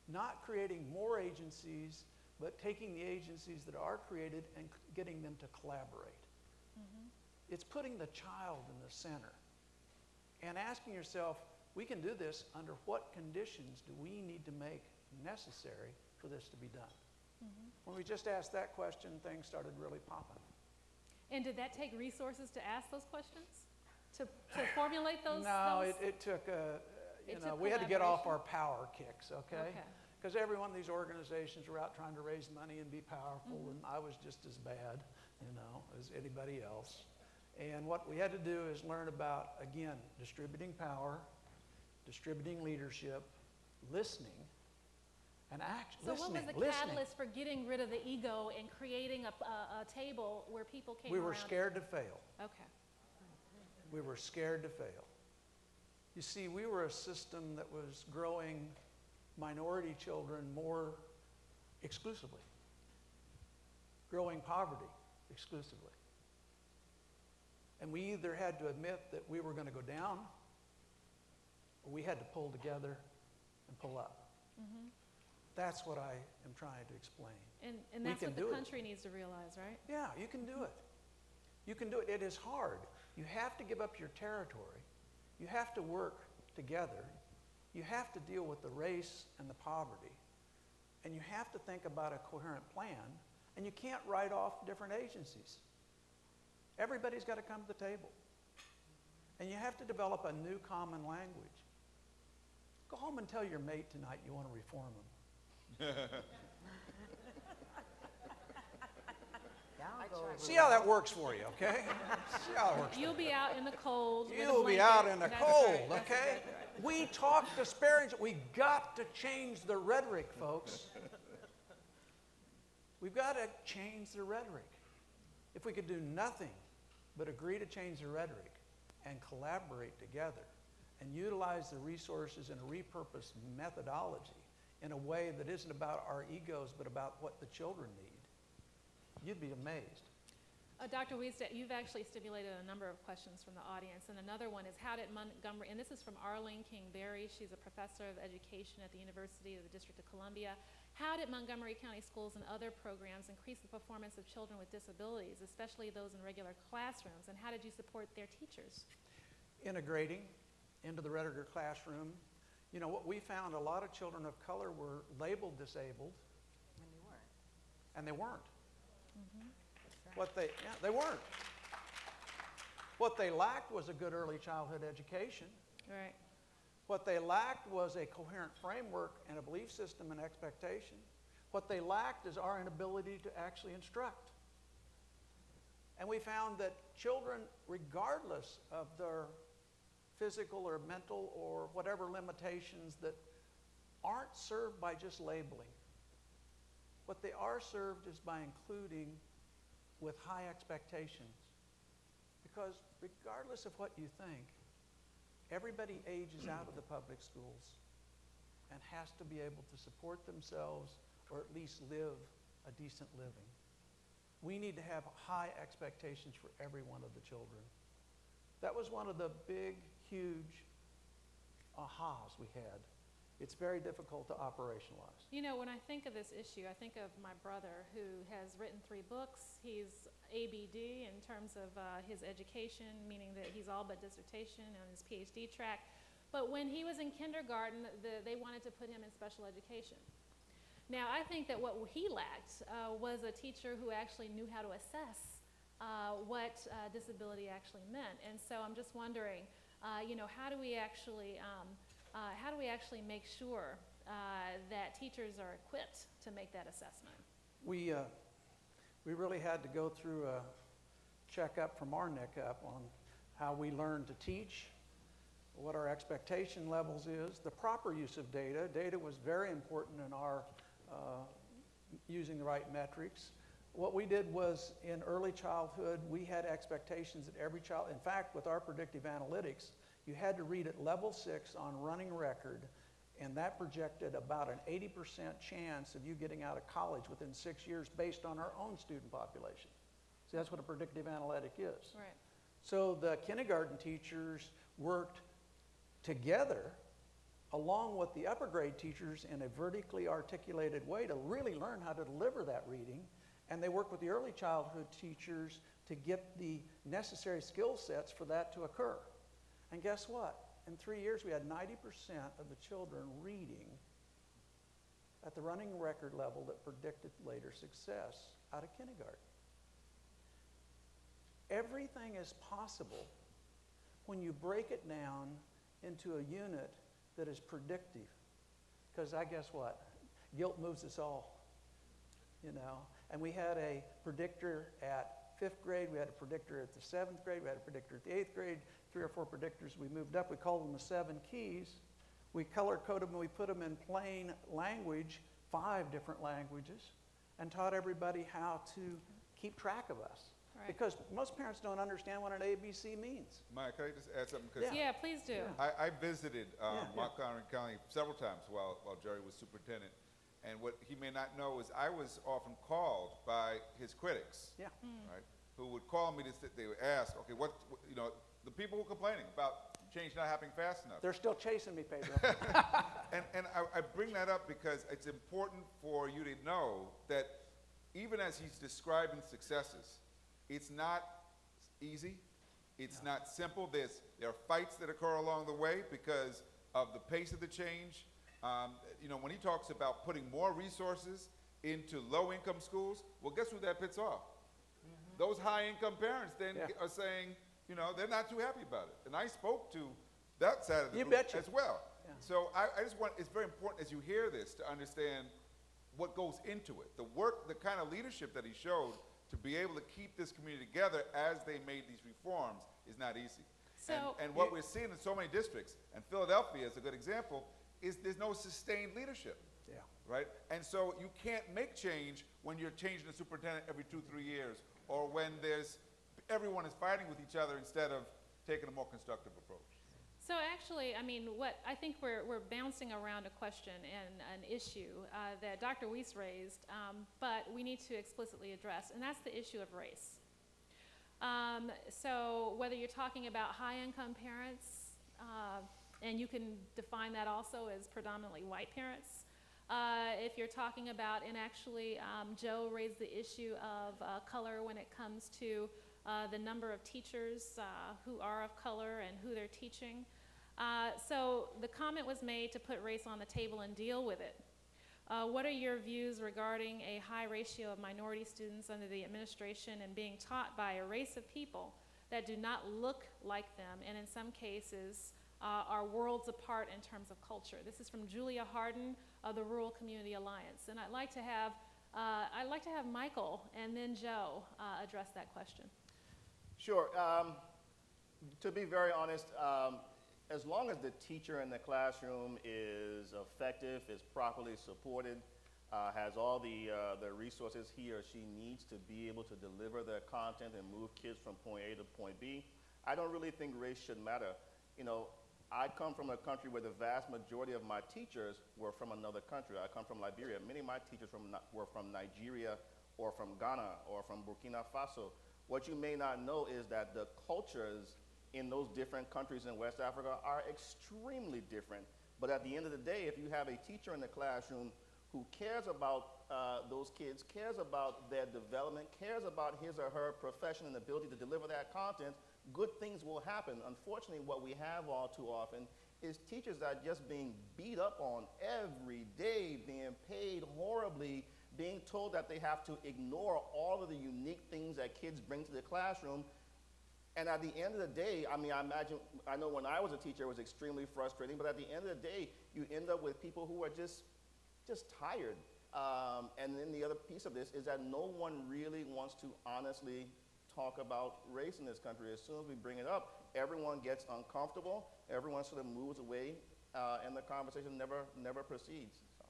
S5: Not creating more agencies, but taking the agencies that are created and getting them to collaborate. It's putting the child in the center and asking yourself, we can do this under what conditions do we need to make necessary for this to be done? When we just asked that question, things started really popping.
S3: And did that take resources to ask those questions? To formulate those?
S5: No, it took, we had to get off our power kicks, okay? Because every one of these organizations were out trying to raise money and be powerful, and I was just as bad, as anybody else. And what we had to do is learn about, again, distributing power, distributing leadership, listening, and
S3: So what was the catalyst for getting rid of the ego and creating a table where people came around?
S5: We were scared to fail.
S3: Okay.
S5: We were scared to fail. You see, we were a system that was growing minority children more exclusively, growing poverty exclusively. And we either had to admit that we were going to go down, or we had to pull together and pull up. That's what I am trying to explain.
S3: And that's what the country needs to realize, right?
S5: Yeah, you can do it. You can do it. It is hard. You have to give up your territory. You have to work together. You have to deal with the race and the poverty. And you have to think about a coherent plan. And you can't write off different agencies. Everybody's got to come to the table. And you have to develop a new common language. Go home and tell your mate tonight you want to reform him. See how that works for you, okay? See how it works.
S3: You'll be out in the cold. with a
S5: You'll be
S3: blanket.
S5: out in the
S3: That's
S5: cold,
S3: right. That's
S5: okay?
S3: exactly right.
S5: We talk disparaging. We got to change the rhetoric, folks. We've got to change the rhetoric. If we could do nothing but agree to change the rhetoric and collaborate together and utilize the resources in a repurposed methodology in a way that isn't about our egos but about what the children need, you'd be amazed.
S3: Dr. Weast, you've actually stimulated a number of questions from the audience, and another one is how did Montgomery, and this is from Arlene King-Berry, she's a professor of education at the University of the District of Columbia. How did Montgomery County Schools and other programs increase the performance of children with disabilities, especially those in regular classrooms, and how did you support their teachers?
S5: Integrating into the regular classroom. You know, what we found, a lot of children of color were labeled disabled.
S6: And they weren't.
S5: And they weren't.
S6: Right.
S5: They weren't. What they lacked was a good early childhood education.
S3: Right.
S5: What they lacked was a coherent framework and a belief system and expectation. What they lacked is our inability to actually instruct. And we found that children, regardless of their physical or mental or whatever limitations, that aren't served by just labeling. What they are served is by including with high expectations. Because regardless of what you think, everybody ages out of the public schools and has to be able to support themselves or at least live a decent living. We need to have high expectations for every one of the children. That was one of the big, huge ahas we had. It's very difficult to operationalize.
S3: You know, when I think of this issue, I think of my brother who has written 3 books. He's ABD in terms of his education, meaning that he's all but dissertation on his PhD track. But when he was in kindergarten, they wanted to put him in special education. Now, I think that what he lacked was a teacher who actually knew how to assess what disability actually meant. And so I'm just wondering, you know, how do we actually make sure that teachers are equipped to make that assessment?
S5: We really had to go through a checkup from our neck up on how we learn to teach, what our expectation levels is, the proper use of data. Data was very important in our using the right metrics. What we did was in early childhood, we had expectations that every child, in fact, with our predictive analytics, you had to read at level 6 on running record, and that projected about an 80% chance of you getting out of college within 6 years based on our own student population. See, that's what a predictive analytic is.
S3: Right.
S5: So the kindergarten teachers worked together along with the upper grade teachers in a vertically articulated way to really learn how to deliver that reading, and they worked with the early childhood teachers to get the necessary skill sets for that to occur. And guess what? In 3 years, we had 90% of the children reading at the running record level that predicted later success out of kindergarten. Everything is possible when you break it down into a unit that is predictive. Because I guess what? Guilt moves us all, you know. And we had a predictor at 5th grade, we had a predictor at the 7th grade, we had a predictor at the 8th grade, 3 or 4 predictors we moved up. We called them the 7 keys. We color-coded them and we put them in plain language, 5 different languages, and taught everybody how to keep track of us.
S3: Right.
S5: Because most parents don't understand what an ABC means.
S4: Mike, can I just add something? 'Cause
S3: Yeah, please do.
S4: I visited Montgomery County several times while Jerry was superintendent. And what he may not know is I was often called by his critics, right, who would call me they would ask, okay, you know, the people who were complaining about change not happening fast enough.
S5: They're still chasing me, Pedro.
S4: And I bring that up because it's important for you to know that even as he's describing successes, it's not easy, it's not simple. There are fights that occur along the way because of the pace of the change. You know, when he talks about putting more resources into low-income schools, well, guess who that pits off? Those high-income parents then are saying, you know, they're not too happy about it. And I spoke to that side of the group as well. Yeah. So I just want, it's very important as you hear this to understand what goes into it. The work, the kind of leadership that he showed to be able to keep this community together as they made these reforms is not easy.
S3: So-
S4: and what we're seeing in so many districts, and Philadelphia is a good example, is there's no sustained leadership.
S5: Yeah.
S4: Right? And so you can't make change when you're changing the superintendent every 2-3 years, or when everyone is fighting with each other instead of taking a more constructive approach.
S3: So actually, I mean, what I think we're bouncing around a question and an issue that Dr. Weast raised, but we need to explicitly address, and that's the issue of race. So whether you're talking about high-income parents, and you can define that also as predominantly white parents, if you're talking about, and actually Joe raised the issue of color when it comes to the number of teachers who are of color and who they're teaching. So the comment was made to put race on the table and deal with it. What are your views regarding a high ratio of minority students under the administration and being taught by a race of people that do not look like them, and in some cases are worlds apart in terms of culture? This is from Julia Harden of the Rural Community Alliance, and I'd like to have Michael and then Joe address that question.
S7: Sure. To be very honest, as long as the teacher in the classroom is effective, is properly supported, has all the resources he or she needs to be able to deliver their content and move kids from point A to point B, I don't really think race should matter. You know, I come from a country where the vast majority of my teachers were from another country. I come from Liberia. Many of my teachers were from Nigeria or from Ghana or from Burkina Faso. What you may not know is that the cultures in those different countries in West Africa are extremely different. But at the end of the day, if you have a teacher in the classroom who cares about those kids, cares about their development, cares about his or her profession and ability to deliver that content, good things will happen. Unfortunately, what we have all too often is teachers that are just being beat up on every day, being paid horribly, being told that they have to ignore all of the unique things that kids bring to the classroom. And at the end of the day, I mean, I know when I was a teacher, it was extremely frustrating, but at the end of the day, you end up with people who are just tired. And then the other piece of this is that no one really wants to honestly talk about race in this country. As soon as we bring it up, everyone gets uncomfortable, everyone sort of moves away, and the conversation never proceeds. So.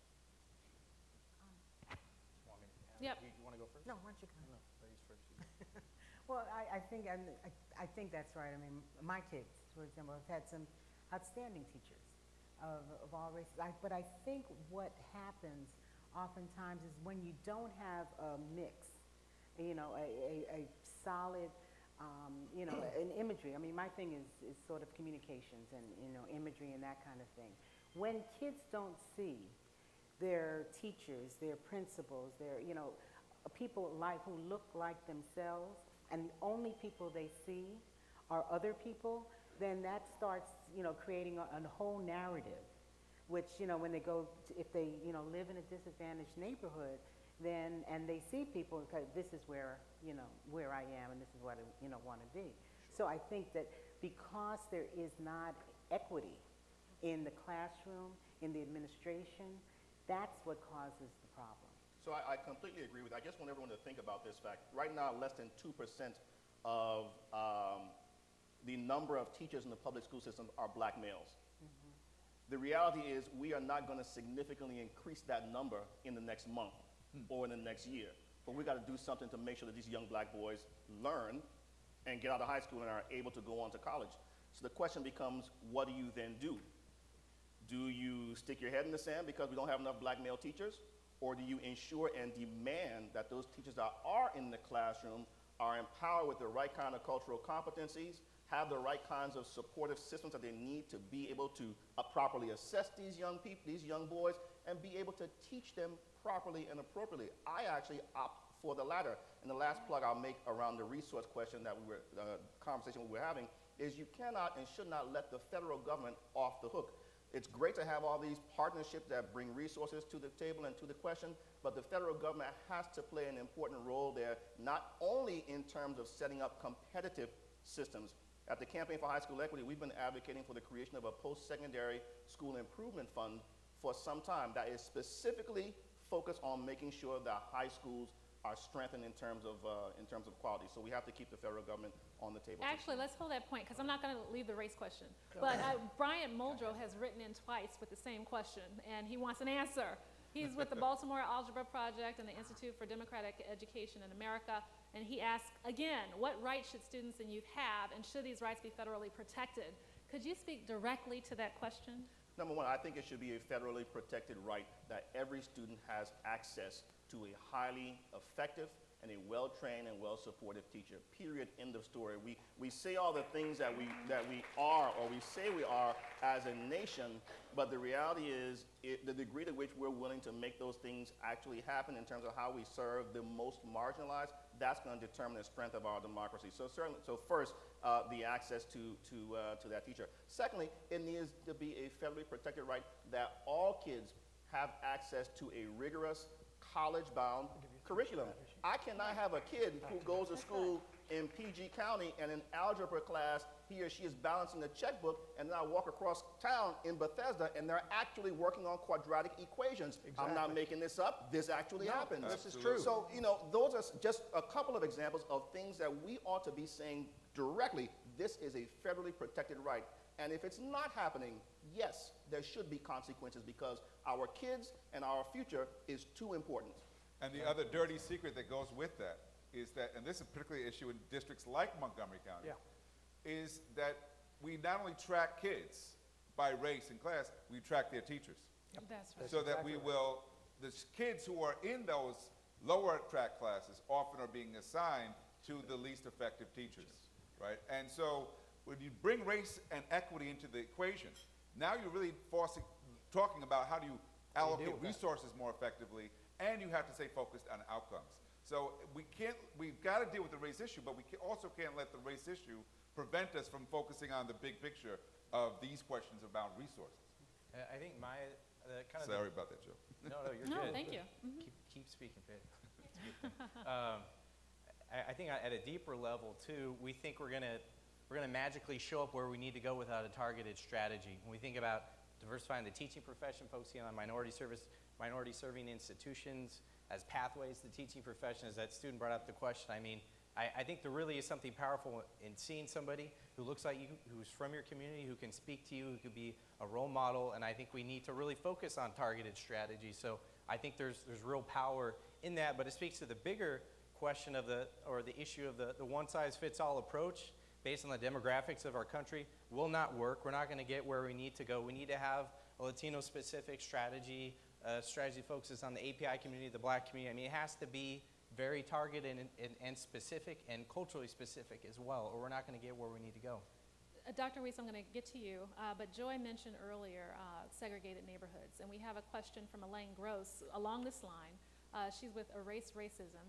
S3: Yep.
S8: You want to go first?
S6: No, why don't you go?
S8: No, ladies first.
S6: Well, I think that's right. I mean, my kids, for example, have had some outstanding teachers of all races. But I think what happens oftentimes is when you don't have a mix, you know, a solid, you know, an imagery. I mean, my thing is sort of communications and, you know, imagery and that kind of thing. When kids don't see their teachers, their principals, their, you know, people who look like themselves, and the only people they see are other people, then that starts, you know, creating a whole narrative, which, you know, when they go, if they, you know, live in a disadvantaged neighborhood, then, and they see people, okay, this is where, you know, where I am, and this is what I, you know, want to be. So I think that because there is not equity in the classroom, in the administration, that's what causes the problem.
S7: So I completely agree with that. I just want everyone to think about this fact. Right now, less than 2% of the number of teachers in the public school system are black males. The reality is we are not going to significantly increase that number in the next month or in the next year. But we got to do something to make sure that these young black boys learn and get out of high school and are able to go on to college. So the question becomes, what do you then do? Do you stick your head in the sand because we don't have enough black male teachers? Or do you ensure and demand that those teachers that are in the classroom are empowered with the right kind of cultural competencies, have the right kinds of supportive systems that they need to be able to properly assess these young people, these young boys, and be able to teach them properly and appropriately? I actually opt for the latter. And the last plug I'll make around the resource question that conversation we were having is you cannot and should not let the federal government off the hook. It's great to have all these partnerships that bring resources to the table and to the question, but the federal government has to play an important role there, not only in terms of setting up competitive systems. At the Campaign for High School Equity, we've been advocating for the creation of a post-secondary school improvement fund for some time that is specifically focused on making sure that high schools are strengthened in terms of quality. So we have to keep the federal government on the table.
S3: Actually, let's hold that point, because I'm not going to leave the race question. But Bryant Muldrow has written in twice with the same question, and he wants an answer. He's with the Baltimore Algebra Project and the Institute for Democratic Education in America, and he asks, again, what rights should students and youth have, and should these rights be federally protected? Could you speak directly to that question?
S7: Number one, I think it should be a federally protected right that every student has access to a highly effective and a well-trained and well-supported teacher, period, end of story. We say all the things that we are, or we say we are as a nation, but the reality is the degree to which we're willing to make those things actually happen in terms of how we serve the most marginalized, that's going to determine the strength of our democracy. So certainly, first, the access to that teacher. Secondly, it needs to be a federally protected right that all kids have access to a rigorous, college-bound curriculum. I cannot have a kid who goes to school in PG County and in algebra class, he or she is balancing the checkbook, and then I walk across town in Bethesda and they're actually working on quadratic equations. Exactly. I'm not making this up. This actually happens.
S5: This is true.
S7: So, those are just a couple of examples of things that we ought to be saying directly. This is a federally protected right. And if it's not happening, yes, there should be consequences, because our kids and our future is too important.
S4: And the other dirty secret that goes with that is that, and this is particularly an issue in districts like Montgomery County, is that we not only track kids by race and class, we track their teachers.
S3: Yep. That's right.
S4: So that we will, the kids who are in those lower track classes often are being assigned to the least effective teachers, right? And so when you bring race and equity into the equation, now you're really talking about how do you allocate resources more effectively, and you have to stay focused on outcomes. So we've got to deal with the race issue, but we also can't let the race issue prevent us from focusing on the big picture of these questions about resources.
S8: I think
S4: Sorry about that, Joe.
S8: No, you're
S3: No,
S8: good.
S3: thank you.
S8: Keep speaking, Pedro. It's a good thing. I think at a deeper level too, we think we're gonna magically show up where we need to go without a targeted strategy. When we think about diversifying the teaching profession, focusing on minority-serving institutions as pathways to the teaching profession, as that student brought up the question, I think there really is something powerful in seeing somebody who looks like you, who's from your community, who can speak to you, who could be a role model, and I think we need to really focus on targeted strategies. So I think there's real power in that, but it speaks to the bigger question of the issue of the one-size-fits-all approach based on the demographics of our country will not work. We're not going to get where we need to go. We need to have a Latino-specific strategy. Strategy focuses on the API community, the Black community. It has to be very targeted and specific and culturally specific as well, or we're not going to get where we need to go.
S3: Dr. Weast, I'm going to get to you, but Joy mentioned earlier segregated neighborhoods, and we have a question from Elaine Gross along this line. She's with Erase Racism.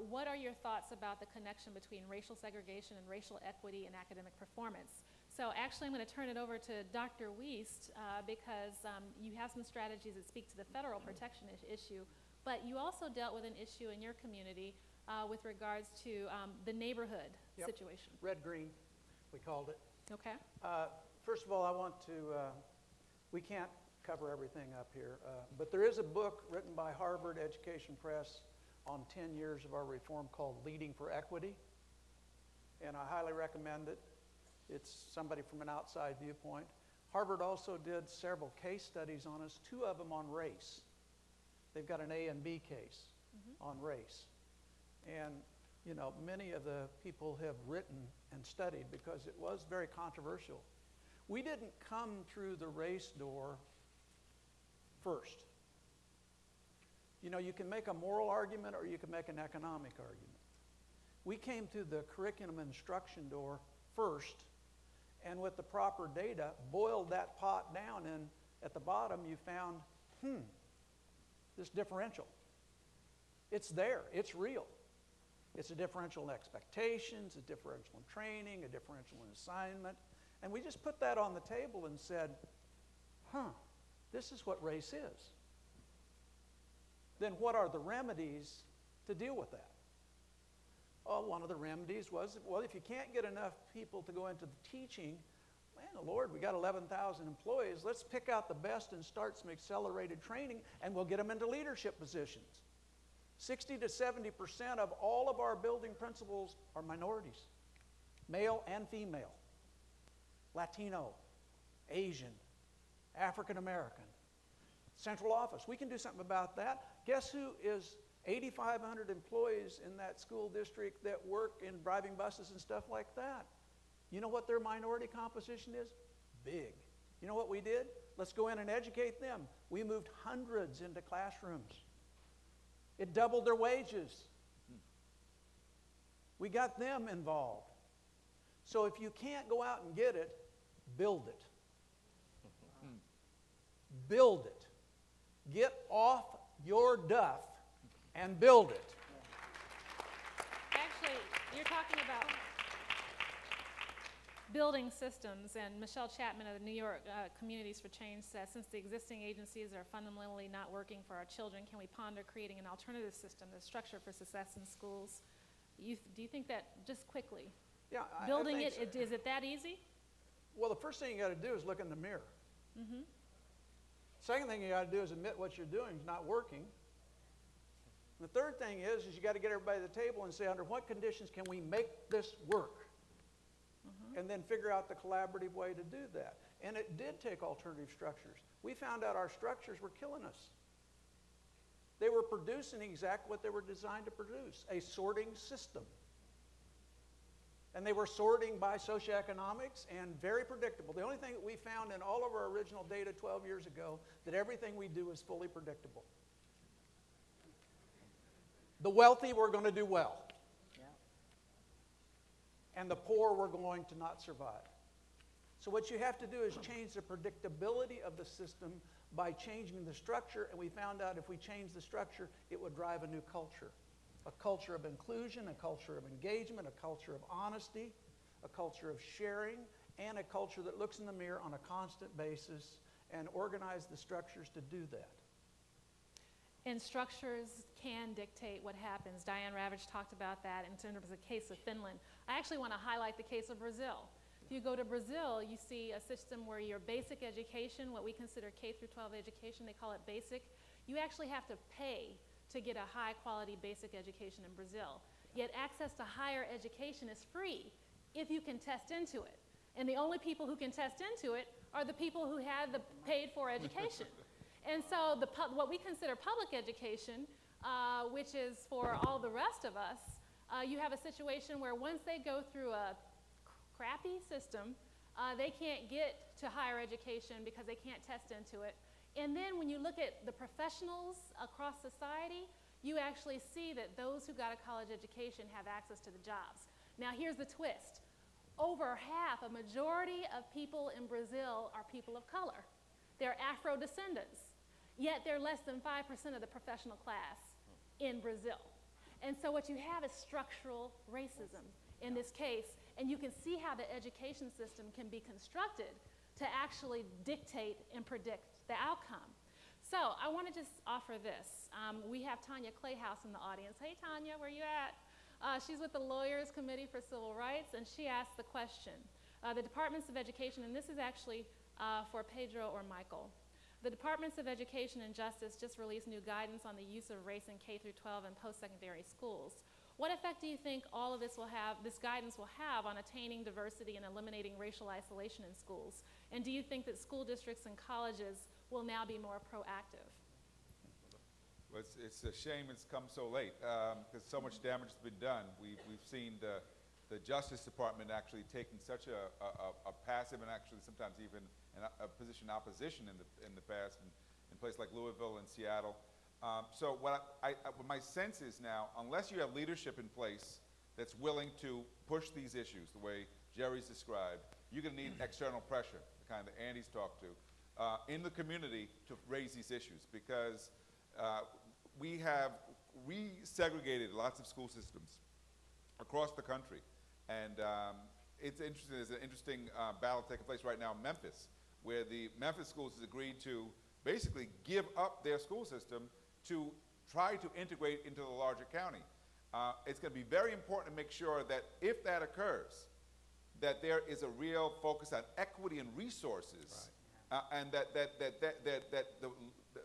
S3: What are your thoughts about the connection between racial segregation and racial equity in academic performance? So actually I'm going to turn it over to Dr. Weast because you have some strategies that speak to the federal protection issue, but you also dealt with an issue in your community with regards to the neighborhood situation.
S5: Red-green, we called it.
S3: Okay.
S5: First of all, I want to, we can't cover everything up here, but there is a book written by Harvard Education Press on 10 years of our reform called Leading for Equity, and I highly recommend it. It's somebody from an outside viewpoint. Harvard also did several case studies on us, 2 of them on race. They've got an A and B case on race. And many of the people have written and studied because it was very controversial. We didn't come through the race door first. You can make a moral argument or you can make an economic argument. We came through the curriculum instruction door first, and with the proper data, boiled that pot down, and at the bottom you found, this differential. It's there, it's real. It's a differential in expectations, a differential in training, a differential in assignment, and we just put that on the table and said, this is what race is. Then what are the remedies to deal with that? Well, one of the remedies was, well, if you can't get enough people to go into the teaching, man, Lord, we got 11,000 employees. Let's pick out the best and start some accelerated training, and we'll get them into leadership positions. 60 to 70% of all of our building principals are minorities, male and female, Latino, Asian, African American. Central office, we can do something about that. Guess who is 8,500 employees in that school district that work in driving buses and stuff like that? You know what their minority composition is? Big. You know what we did? Let's go in and educate them. We moved hundreds into classrooms. It doubled their wages. We got them involved. So if you can't go out and get it, build it. Build it. Get off your duff and build it.
S3: Actually, you're talking about building systems, and Michelle Chapman of the New York Communities for Change says, since the existing agencies are fundamentally not working for our children, can we ponder creating an alternative system, the structure for success in schools? Do you think that, just quickly,
S5: Yeah,
S3: building
S5: I think
S3: is it that easy?
S5: Well, the first thing you got to do is look in the mirror. Second thing you got to do is admit what you're doing is not working. And the third thing is you got to get everybody at the table and say, under what conditions can we make this work? And then figure out the collaborative way to do that. And it did take alternative structures. We found out our structures were killing us. They were producing exactly what they were designed to produce, a sorting system. And they were sorting by socioeconomics and very predictable. The only thing that we found in all of our original data 12 years ago, that everything we do is fully predictable. The wealthy were going to do well. And the poor were going to not survive. So what you have to do is change the predictability of the system by changing the structure, and we found out if we change the structure, it would drive a new culture. A culture of inclusion, a culture of engagement, a culture of honesty, a culture of sharing, and a culture that looks in the mirror on a constant basis and organize the structures to do that.
S3: And structures can dictate what happens. Diane Ravitch talked about that in terms of the case of Finland. I actually want to highlight the case of Brazil. If you go to Brazil, you see a system where your basic education, what we consider K through 12 education, they call it basic, you actually have to pay to get a high quality basic education in Brazil. Yet access to higher education is free if you can test into it. And the only people who can test into it are the people who had the paid for education. And so what we consider public education, which is for all the rest of us, you have a situation where once they go through a crappy system, they can't get to higher education because they can't test into it. And then when you look at the professionals across society, you actually see that those who got a college education have access to the jobs. Now here's the twist. Over half, a majority of people in Brazil are people of color. They're Afro-descendants. Yet they're less than 5% of the professional class in Brazil. And so what you have is structural racism in this case, and you can see how the education system can be constructed to actually dictate and predict the outcome. So I want to just offer this. We have Tanya Clayhouse in the audience. Hey Tanya, where you at? She's with the Lawyers Committee for Civil Rights, and she asked the question. The Departments of Education, and this is actually for Pedro or Michael. The Departments of Education and Justice just released new guidance on the use of race in K through 12 and post-secondary schools. What effect do you think all of this guidance will have on attaining diversity and eliminating racial isolation in schools? And do you think that school districts and colleges will now be more proactive?
S4: Well, it's a shame it's come so late because so much damage has been done. We've seen the Justice Department actually taking such a passive and actually sometimes even a position opposition in the past in places like Louisville and Seattle. So what my sense is now, unless you have leadership in place that's willing to push these issues the way Jerry's described, you're going to need external pressure, the kind that Andy's talked to, in the community to raise these issues because we have resegregated lots of school systems across the country. And it's interesting, there's an interesting battle taking place right now in Memphis, where the Memphis schools has agreed to basically give up their school system to try to integrate into the larger county. It's going to be very important to make sure that if that occurs, that there is a real focus on equity and resources, right. And that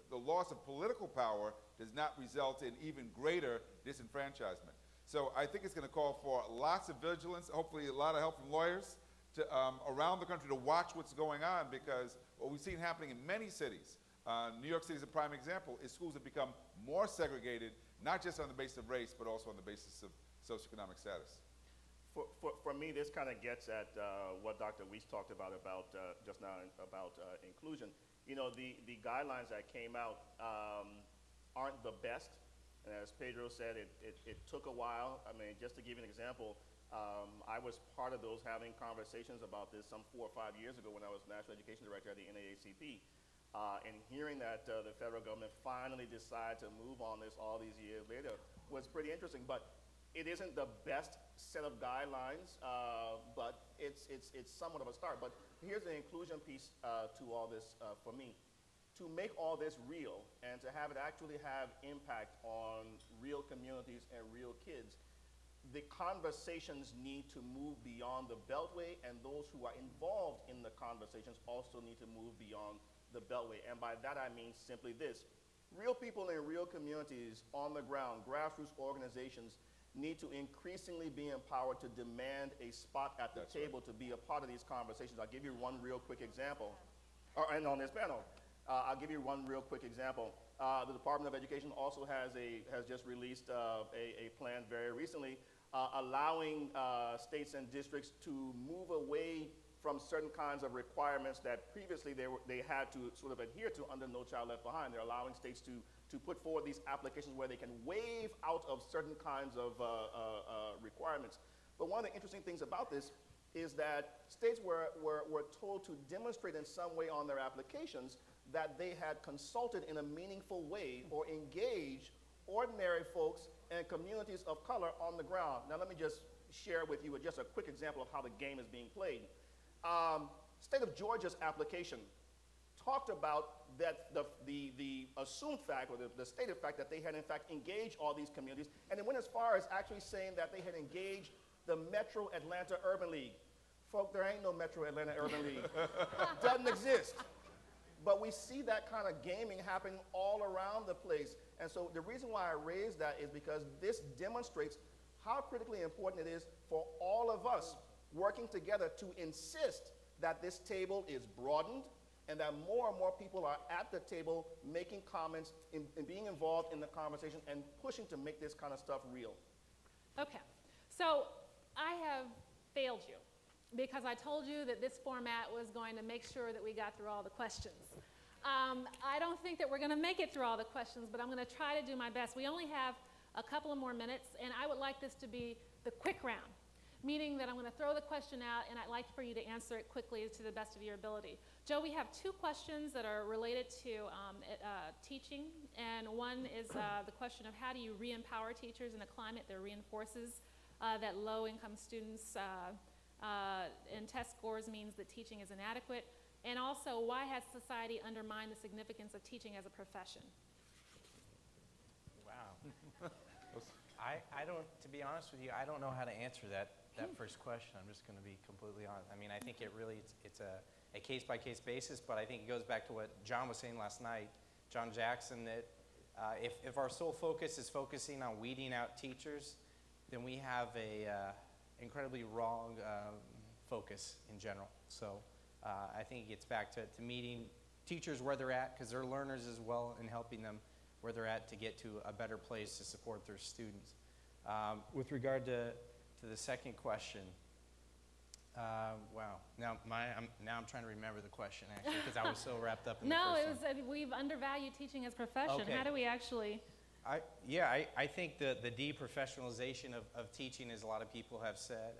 S4: the the loss of political power does not result in even greater disenfranchisement. So I think it's going to call for lots of vigilance, hopefully a lot of help from lawyers to, around the country to watch what's going on, because what we've seen happening in many cities, New York City is a prime example, is schools have become more segregated, not just on the basis of race, but also on the basis of socioeconomic status.
S7: For me, this kind of gets at what Dr. Weast talked about just now about inclusion. You know, the guidelines that came out aren't the best. And as Pedro said, it took a while. I mean, just to give you an example, I was part of those having conversations about this some 4 or 5 years ago when I was National Education Director at the NAACP. And hearing that the federal government finally decided to move on this all these years later was pretty interesting. But it isn't the best set of guidelines, but it's somewhat of a start. But here's the inclusion piece to all this for me. To make all this real and to have it actually have impact on real communities and real kids, the conversations need to move beyond the Beltway, and those who are involved in the conversations also need to move beyond the Beltway. And by that I mean simply this: real people in real communities on the ground, grassroots organizations, need to increasingly be empowered to demand a spot at the table to be a part of these conversations. I'll give you one real quick example, and on this panel. I'll give you one real quick example. The Department of Education also has just released a plan very recently allowing states and districts to move away from certain kinds of requirements that previously they had to sort of adhere to under No Child Left Behind. They're allowing states to put forward these applications where they can waive out of certain kinds of requirements. But one of the interesting things about this is that states were told to demonstrate in some way on their applications that they had consulted in a meaningful way or engaged ordinary folks and communities of color on the ground. Now let me just share with you just a quick example of how the game is being played. State of Georgia's application talked about that the assumed fact, or the stated fact, that they had in fact engaged all these communities, and it went as far as actually saying that they had engaged the Metro Atlanta Urban League. Folk, there ain't no Metro Atlanta Urban League. Doesn't exist. But we see that kind of gaming happening all around the place. And so the reason why I raise that is because this demonstrates how critically important it is for all of us working together to insist that this table is broadened and that more and more people are at the table making comments and being involved in the conversation and pushing to make this kind of stuff real.
S3: Okay, so I have failed you, because I told you that this format was going to make sure that we got through all the questions. I don't think that we're going to make it through all the questions, but I'm going to try to do my best. We only have a couple of more minutes, and I would like this to be the quick round, meaning that I'm going to throw the question out, and I'd like for you to answer it quickly to the best of your ability. Joe, we have 2 questions that are related to teaching, and one is the question of how do you re-empower teachers in a climate that reinforces that low-income students and test scores means that teaching is inadequate, and also why has society undermined the significance of teaching as a profession?
S8: Wow. I don't, to be honest with you, I don't know how to answer that first question. I'm just going to be completely honest. I mean, I think it really, it's a case-by-case basis, but I think it goes back to what John was saying last night, John Jackson, that if our sole focus is focusing on weeding out teachers, then we have a incredibly wrong focus in general. So I think it gets back to meeting teachers where they're at, because they're learners as well, and helping them where they're at to get to a better place to support their students. With regard to the second question, wow. Now I'm trying to remember the question, actually, because I was so wrapped up in the first one.
S3: No, we've undervalued teaching as a profession.
S8: Okay.
S3: How do we actually?
S8: I think the deprofessionalization of teaching, as a lot of people have said,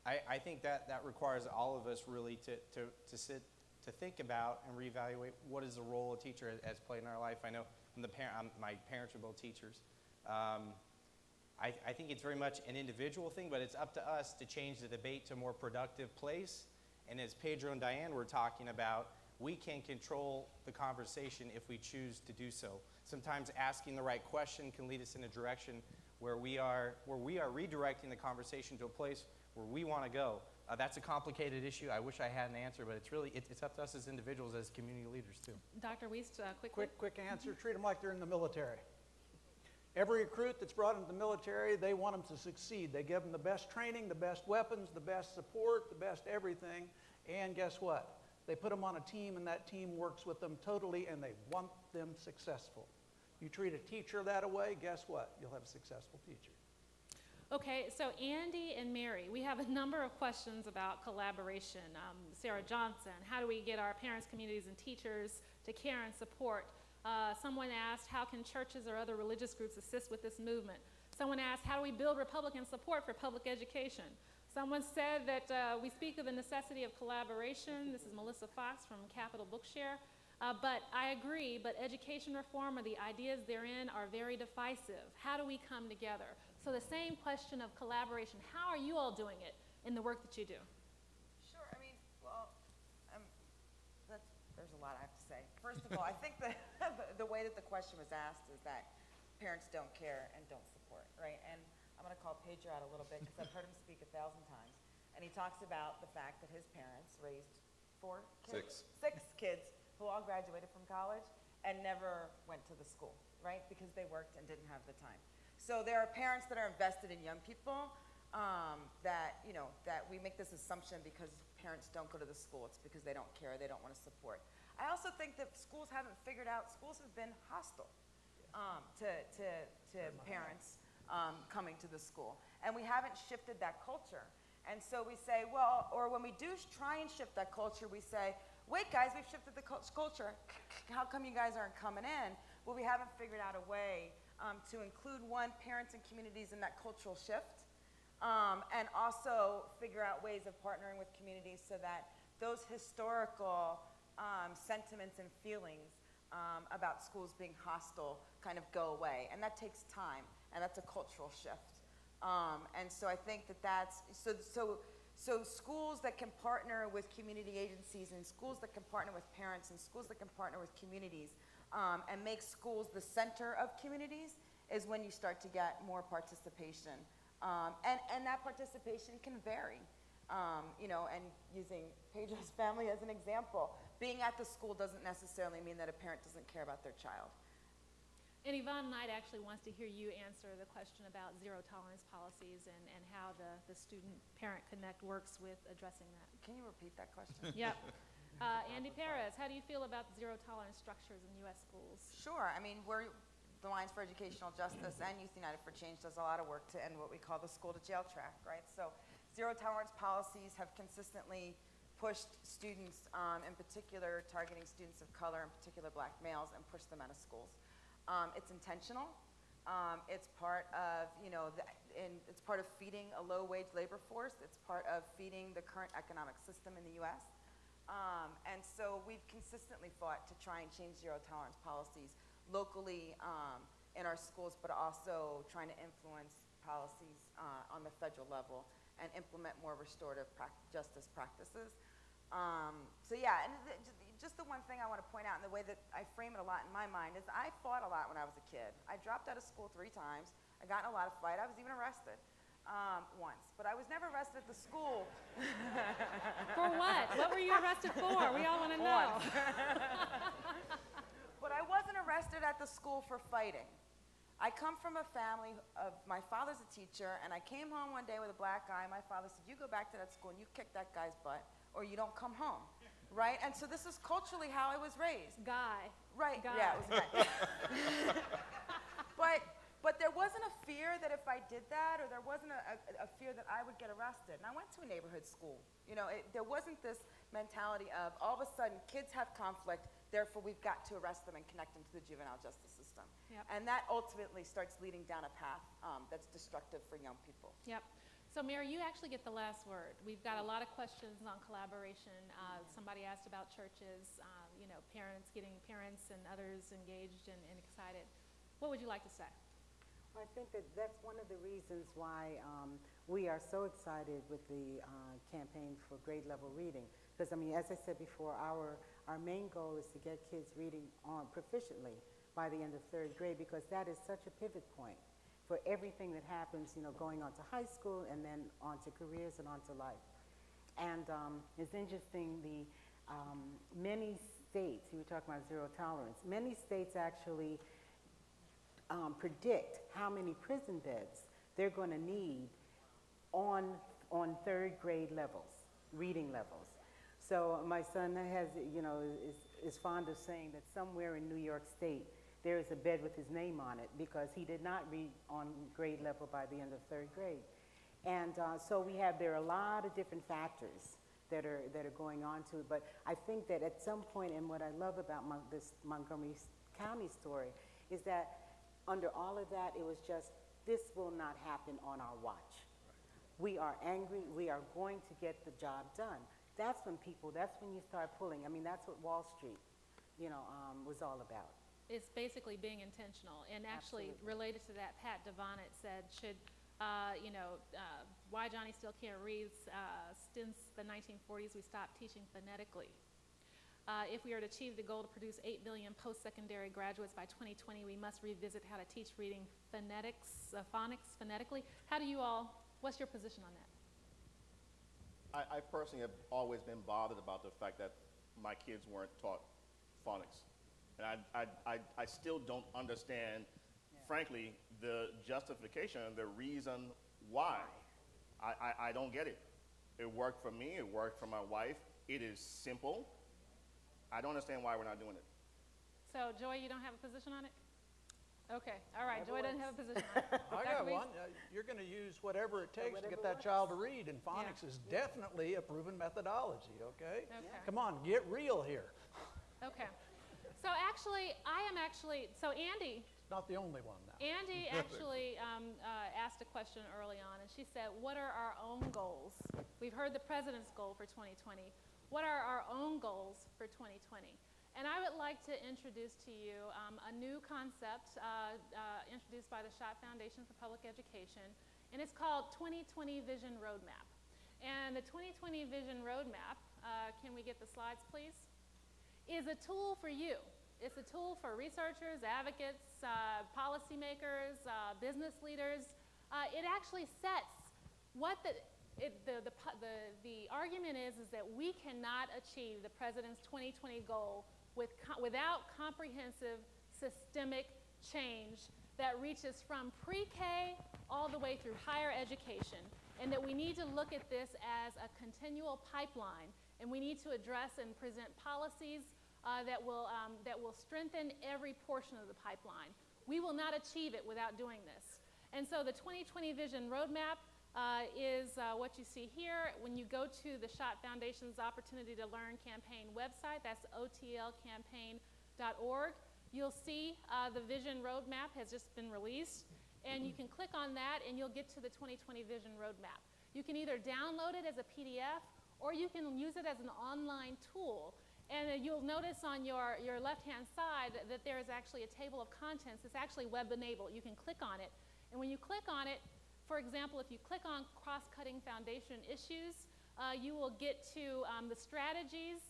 S8: I think that requires all of us really to sit, to think about and reevaluate what is the role a teacher has played in our life. I know my parents are both teachers. I think it's very much an individual thing, but it's up to us to change the debate to a more productive place. And as Pedro and Diane were talking about, we can control the conversation if we choose to do so. Sometimes asking the right question can lead us in a direction where we are redirecting the conversation to a place where we want to go. that's a complicated issue. I wish I had an answer, but it's up to us as individuals, as community leaders, too.
S3: Dr. Weast, quickly.
S5: Quick answer, treat them like they're in the military. Every recruit that's brought into the military, they want them to succeed. They give them the best training, the best weapons, the best support, the best everything, and guess what? They put them on a team, and that team works with them totally, and they want them successful. You treat a teacher that way, guess what? You'll have a successful teacher.
S3: Okay, so Andi and Mary, we have a number of questions about collaboration. Sarah Johnson, how do we get our parents, communities, and teachers to care and support? Someone asked, how can churches or other religious groups assist with this movement? Someone asked, how do we build Republican support for public education? Someone said that we speak of the necessity of collaboration. This is Melissa Fox from Capital Bookshare. But I agree, but education reform or the ideas therein are very divisive. How do we come together? So the same question of collaboration, how are you all doing it in the work that you do?
S9: Sure, I mean, well, there's a lot I have to say. First of all, I think that the way that the question was asked is that parents don't care and don't support, right? And I'm going to call Pedro out a little bit because I've heard him speak 1,000 times. And he talks about the fact that his parents raised 4 kids? 6 kids who all graduated from college and never went to the school, right? Because they worked and didn't have the time. So there are parents that are invested in young people that we make this assumption because parents don't go to the school. It's because they don't care, they don't want to support. I also think that schools haven't figured out, schools have been hostile to parents coming to the school. And we haven't shifted that culture. And so we say, well, or when we do try and shift that culture, we say, wait guys, we've shifted the culture. How come you guys aren't coming in? Well, we haven't figured out a way to include, one, parents and communities in that cultural shift, and also figure out ways of partnering with communities so that those historical sentiments and feelings about schools being hostile kind of go away. And that takes time, and that's a cultural shift. And so I think that's, so schools that can partner with community agencies and schools that can partner with parents and schools that can partner with communities and make schools the center of communities is when you start to get more participation. And that participation can vary. And using Pedro's family as an example, being at the school doesn't necessarily mean that a parent doesn't care about their child.
S3: And Yvonne Knight actually wants to hear you answer the question about zero tolerance policies and how the student-parent connect works with addressing that.
S9: Can you repeat that question?
S3: Yep. Andi Perez, how do you feel about zero tolerance structures in U.S. schools?
S9: Sure. I mean, the Alliance for Educational Justice and Youth United for Change does a lot of work to end what we call the school-to-jail track, right? So zero tolerance policies have consistently pushed students, in particular targeting students of color, in particular black males, and pushed them out of schools. It's intentional. It's part of, it's part of feeding a low-wage labor force. It's part of feeding the current economic system in the U.S. And so we've consistently fought to try and change zero-tolerance policies locally in our schools, but also trying to influence policies on the federal level and implement more restorative justice practices. So yeah, and just the one thing I want to point out, and the way that I frame it a lot in my mind, is I fought a lot when I was a kid. I dropped out of school 3 times. I got in a lot of fight. I was even arrested once, but I was never arrested at the school.
S3: For what? What were you arrested for? We all want to know.
S9: But I wasn't arrested at the school for fighting. I come from a family of, my father's a teacher, and I came home one day with a black guy. My father said, you go back to that school and you kick that guy's butt, or you don't come home. Right? And so this is culturally how I was raised.
S3: Guy.
S9: Right.
S3: Guy.
S9: Yeah, it was a guy. But there wasn't a fear that if I did that, or there wasn't a fear that I would get arrested. And I went to a neighborhood school. There wasn't this mentality of all of a sudden kids have conflict, therefore we've got to arrest them and connect them to the juvenile justice system.
S3: Yep.
S9: And that ultimately starts leading down a path that's destructive for young people.
S3: Yep. So Mary, you actually get the last word. We've got a lot of questions on collaboration. Somebody asked about churches, parents and others engaged and excited. What would you like to say?
S6: I think that's one of the reasons why we are so excited with the campaign for grade level reading. Because I mean, as I said before, our main goal is to get kids reading proficiently by the end of 3rd grade, because that is such a pivot point for everything that happens, going on to high school and then on to careers and on to life. And it's interesting, many states, you were talking about zero tolerance, many states actually predict how many prison beds they're going to need on third grade levels, reading levels. So my son has, is fond of saying that somewhere in New York State there is a bed with his name on it because he did not read on grade level by the end of third grade. And so there are a lot of different factors that are going on to it. But I think that at some point, and what I love about this Montgomery County story is that under all of that, it was just, this will not happen on our watch. We are angry, we are going to get the job done. That's when you start pulling. I mean, that's what Wall Street, was all about.
S3: It's basically being intentional. And actually,
S6: Absolutely.
S3: related to that, Pat Devonnet said, why Johnny still can't read, since the 1940s we stopped teaching phonetically. If we are to achieve the goal to produce 8 million post-secondary graduates by 2020, we must revisit how to teach reading phonics phonetically. What's your position on that?
S7: I personally have always been bothered about the fact that my kids weren't taught phonics. And I still don't understand, frankly, the justification, the reason why. I don't get it. It worked for me, it worked for my wife. It is simple. I don't understand why we're not doing it.
S3: So, Joy, you don't have a position on it? Okay, all right, Joy doesn't have a position on it.
S5: I got one. You're going to use whatever it takes to get that child to read, and phonics is definitely a proven methodology, okay? Come on, get real here.
S3: Okay. So actually, so Andi.
S5: Not the only one now.
S3: Andi actually asked a question early on, and she said, what are our own goals? We've heard the president's goal for 2020. What are our own goals for 2020? And I would like to introduce to you a new concept introduced by the Schott Foundation for Public Education, and it's called 2020 Vision Roadmap. And the 2020 Vision Roadmap, can we get the slides, please, is a tool for you. It's a tool for researchers, advocates, policymakers, business leaders. It actually sets what the argument is that we cannot achieve the president's 2020 goal without comprehensive systemic change that reaches from pre-K all the way through higher education, and that we need to look at this as a continual pipeline, and we need to address and present policies that will strengthen every portion of the pipeline. We will not achieve it without doing this. And so the 2020 Vision Roadmap is what you see here. When you go to the Schott Foundation's Opportunity to Learn campaign website, that's otlcampaign.org, you'll see the Vision Roadmap has just been released, and you can click on that and you'll get to the 2020 Vision Roadmap. You can either download it as a PDF or you can use it as an online tool. And you'll notice on your left-hand side that there is actually a table of contents. It's actually web-enabled. You can click on it. And when you click on it, for example, if you click on cross-cutting foundation issues, you will get to the strategies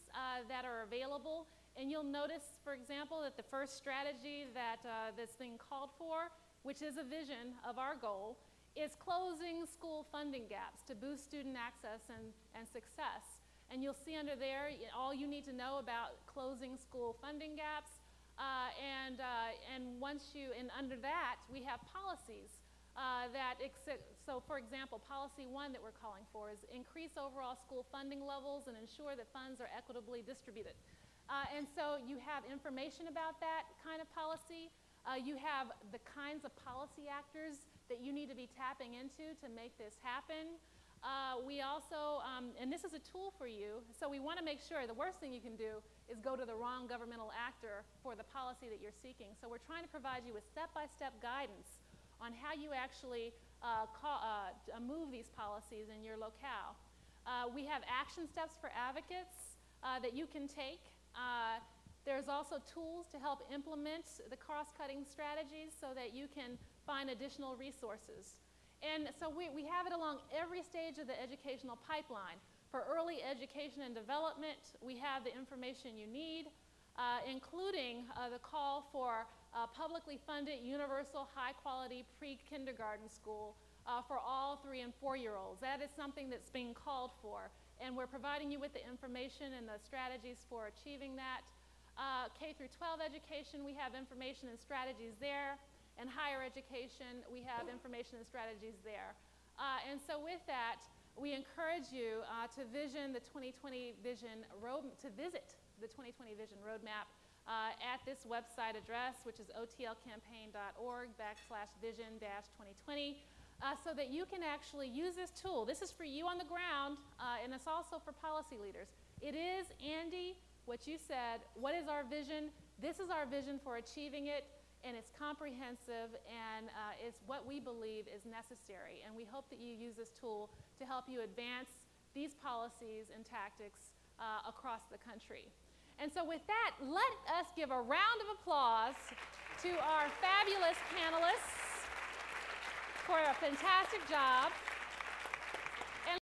S3: that are available. And you'll notice, for example, that the first strategy that's being called for, which is a vision of our goal, is closing school funding gaps to boost student access and success. And you'll see under there all you need to know about closing school funding gaps. And under that, we have policies so for example, policy 1 that we're calling for is increase overall school funding levels and ensure that funds are equitably distributed. And so you have information about that kind of policy. You have the kinds of policy actors that you need to be tapping into to make this happen. We also, and this is a tool for you, so we want to make sure the worst thing you can do is go to the wrong governmental actor for the policy that you're seeking. So we're trying to provide you with step-by-step guidance on how you actually move these policies in your locale. We have action steps for advocates that you can take. There's also tools to help implement the cross-cutting strategies so that you can find additional resources. And so we have it along every stage of the educational pipeline. For early education and development, we have the information you need, including the call for publicly funded universal high-quality pre-kindergarten school for all 3- and 4-year-olds. That is something that's being called for. and we're providing you with the information and the strategies for achieving that. K through 12 education, we have information and strategies there, and higher education, we have information and strategies there. And so with that, we encourage you to visit the 2020 Vision Roadmap at this website address, which is otlcampaign.org/vision-2020, so that you can actually use this tool. This is for you on the ground, and it's also for policy leaders. It is, Andi, what you said, what is our vision? This is our vision for achieving it, and it's comprehensive, and it's what we believe is necessary. And we hope that you use this tool to help you advance these policies and tactics across the country. And so with that, let us give a round of applause to our fabulous panelists for a fantastic job.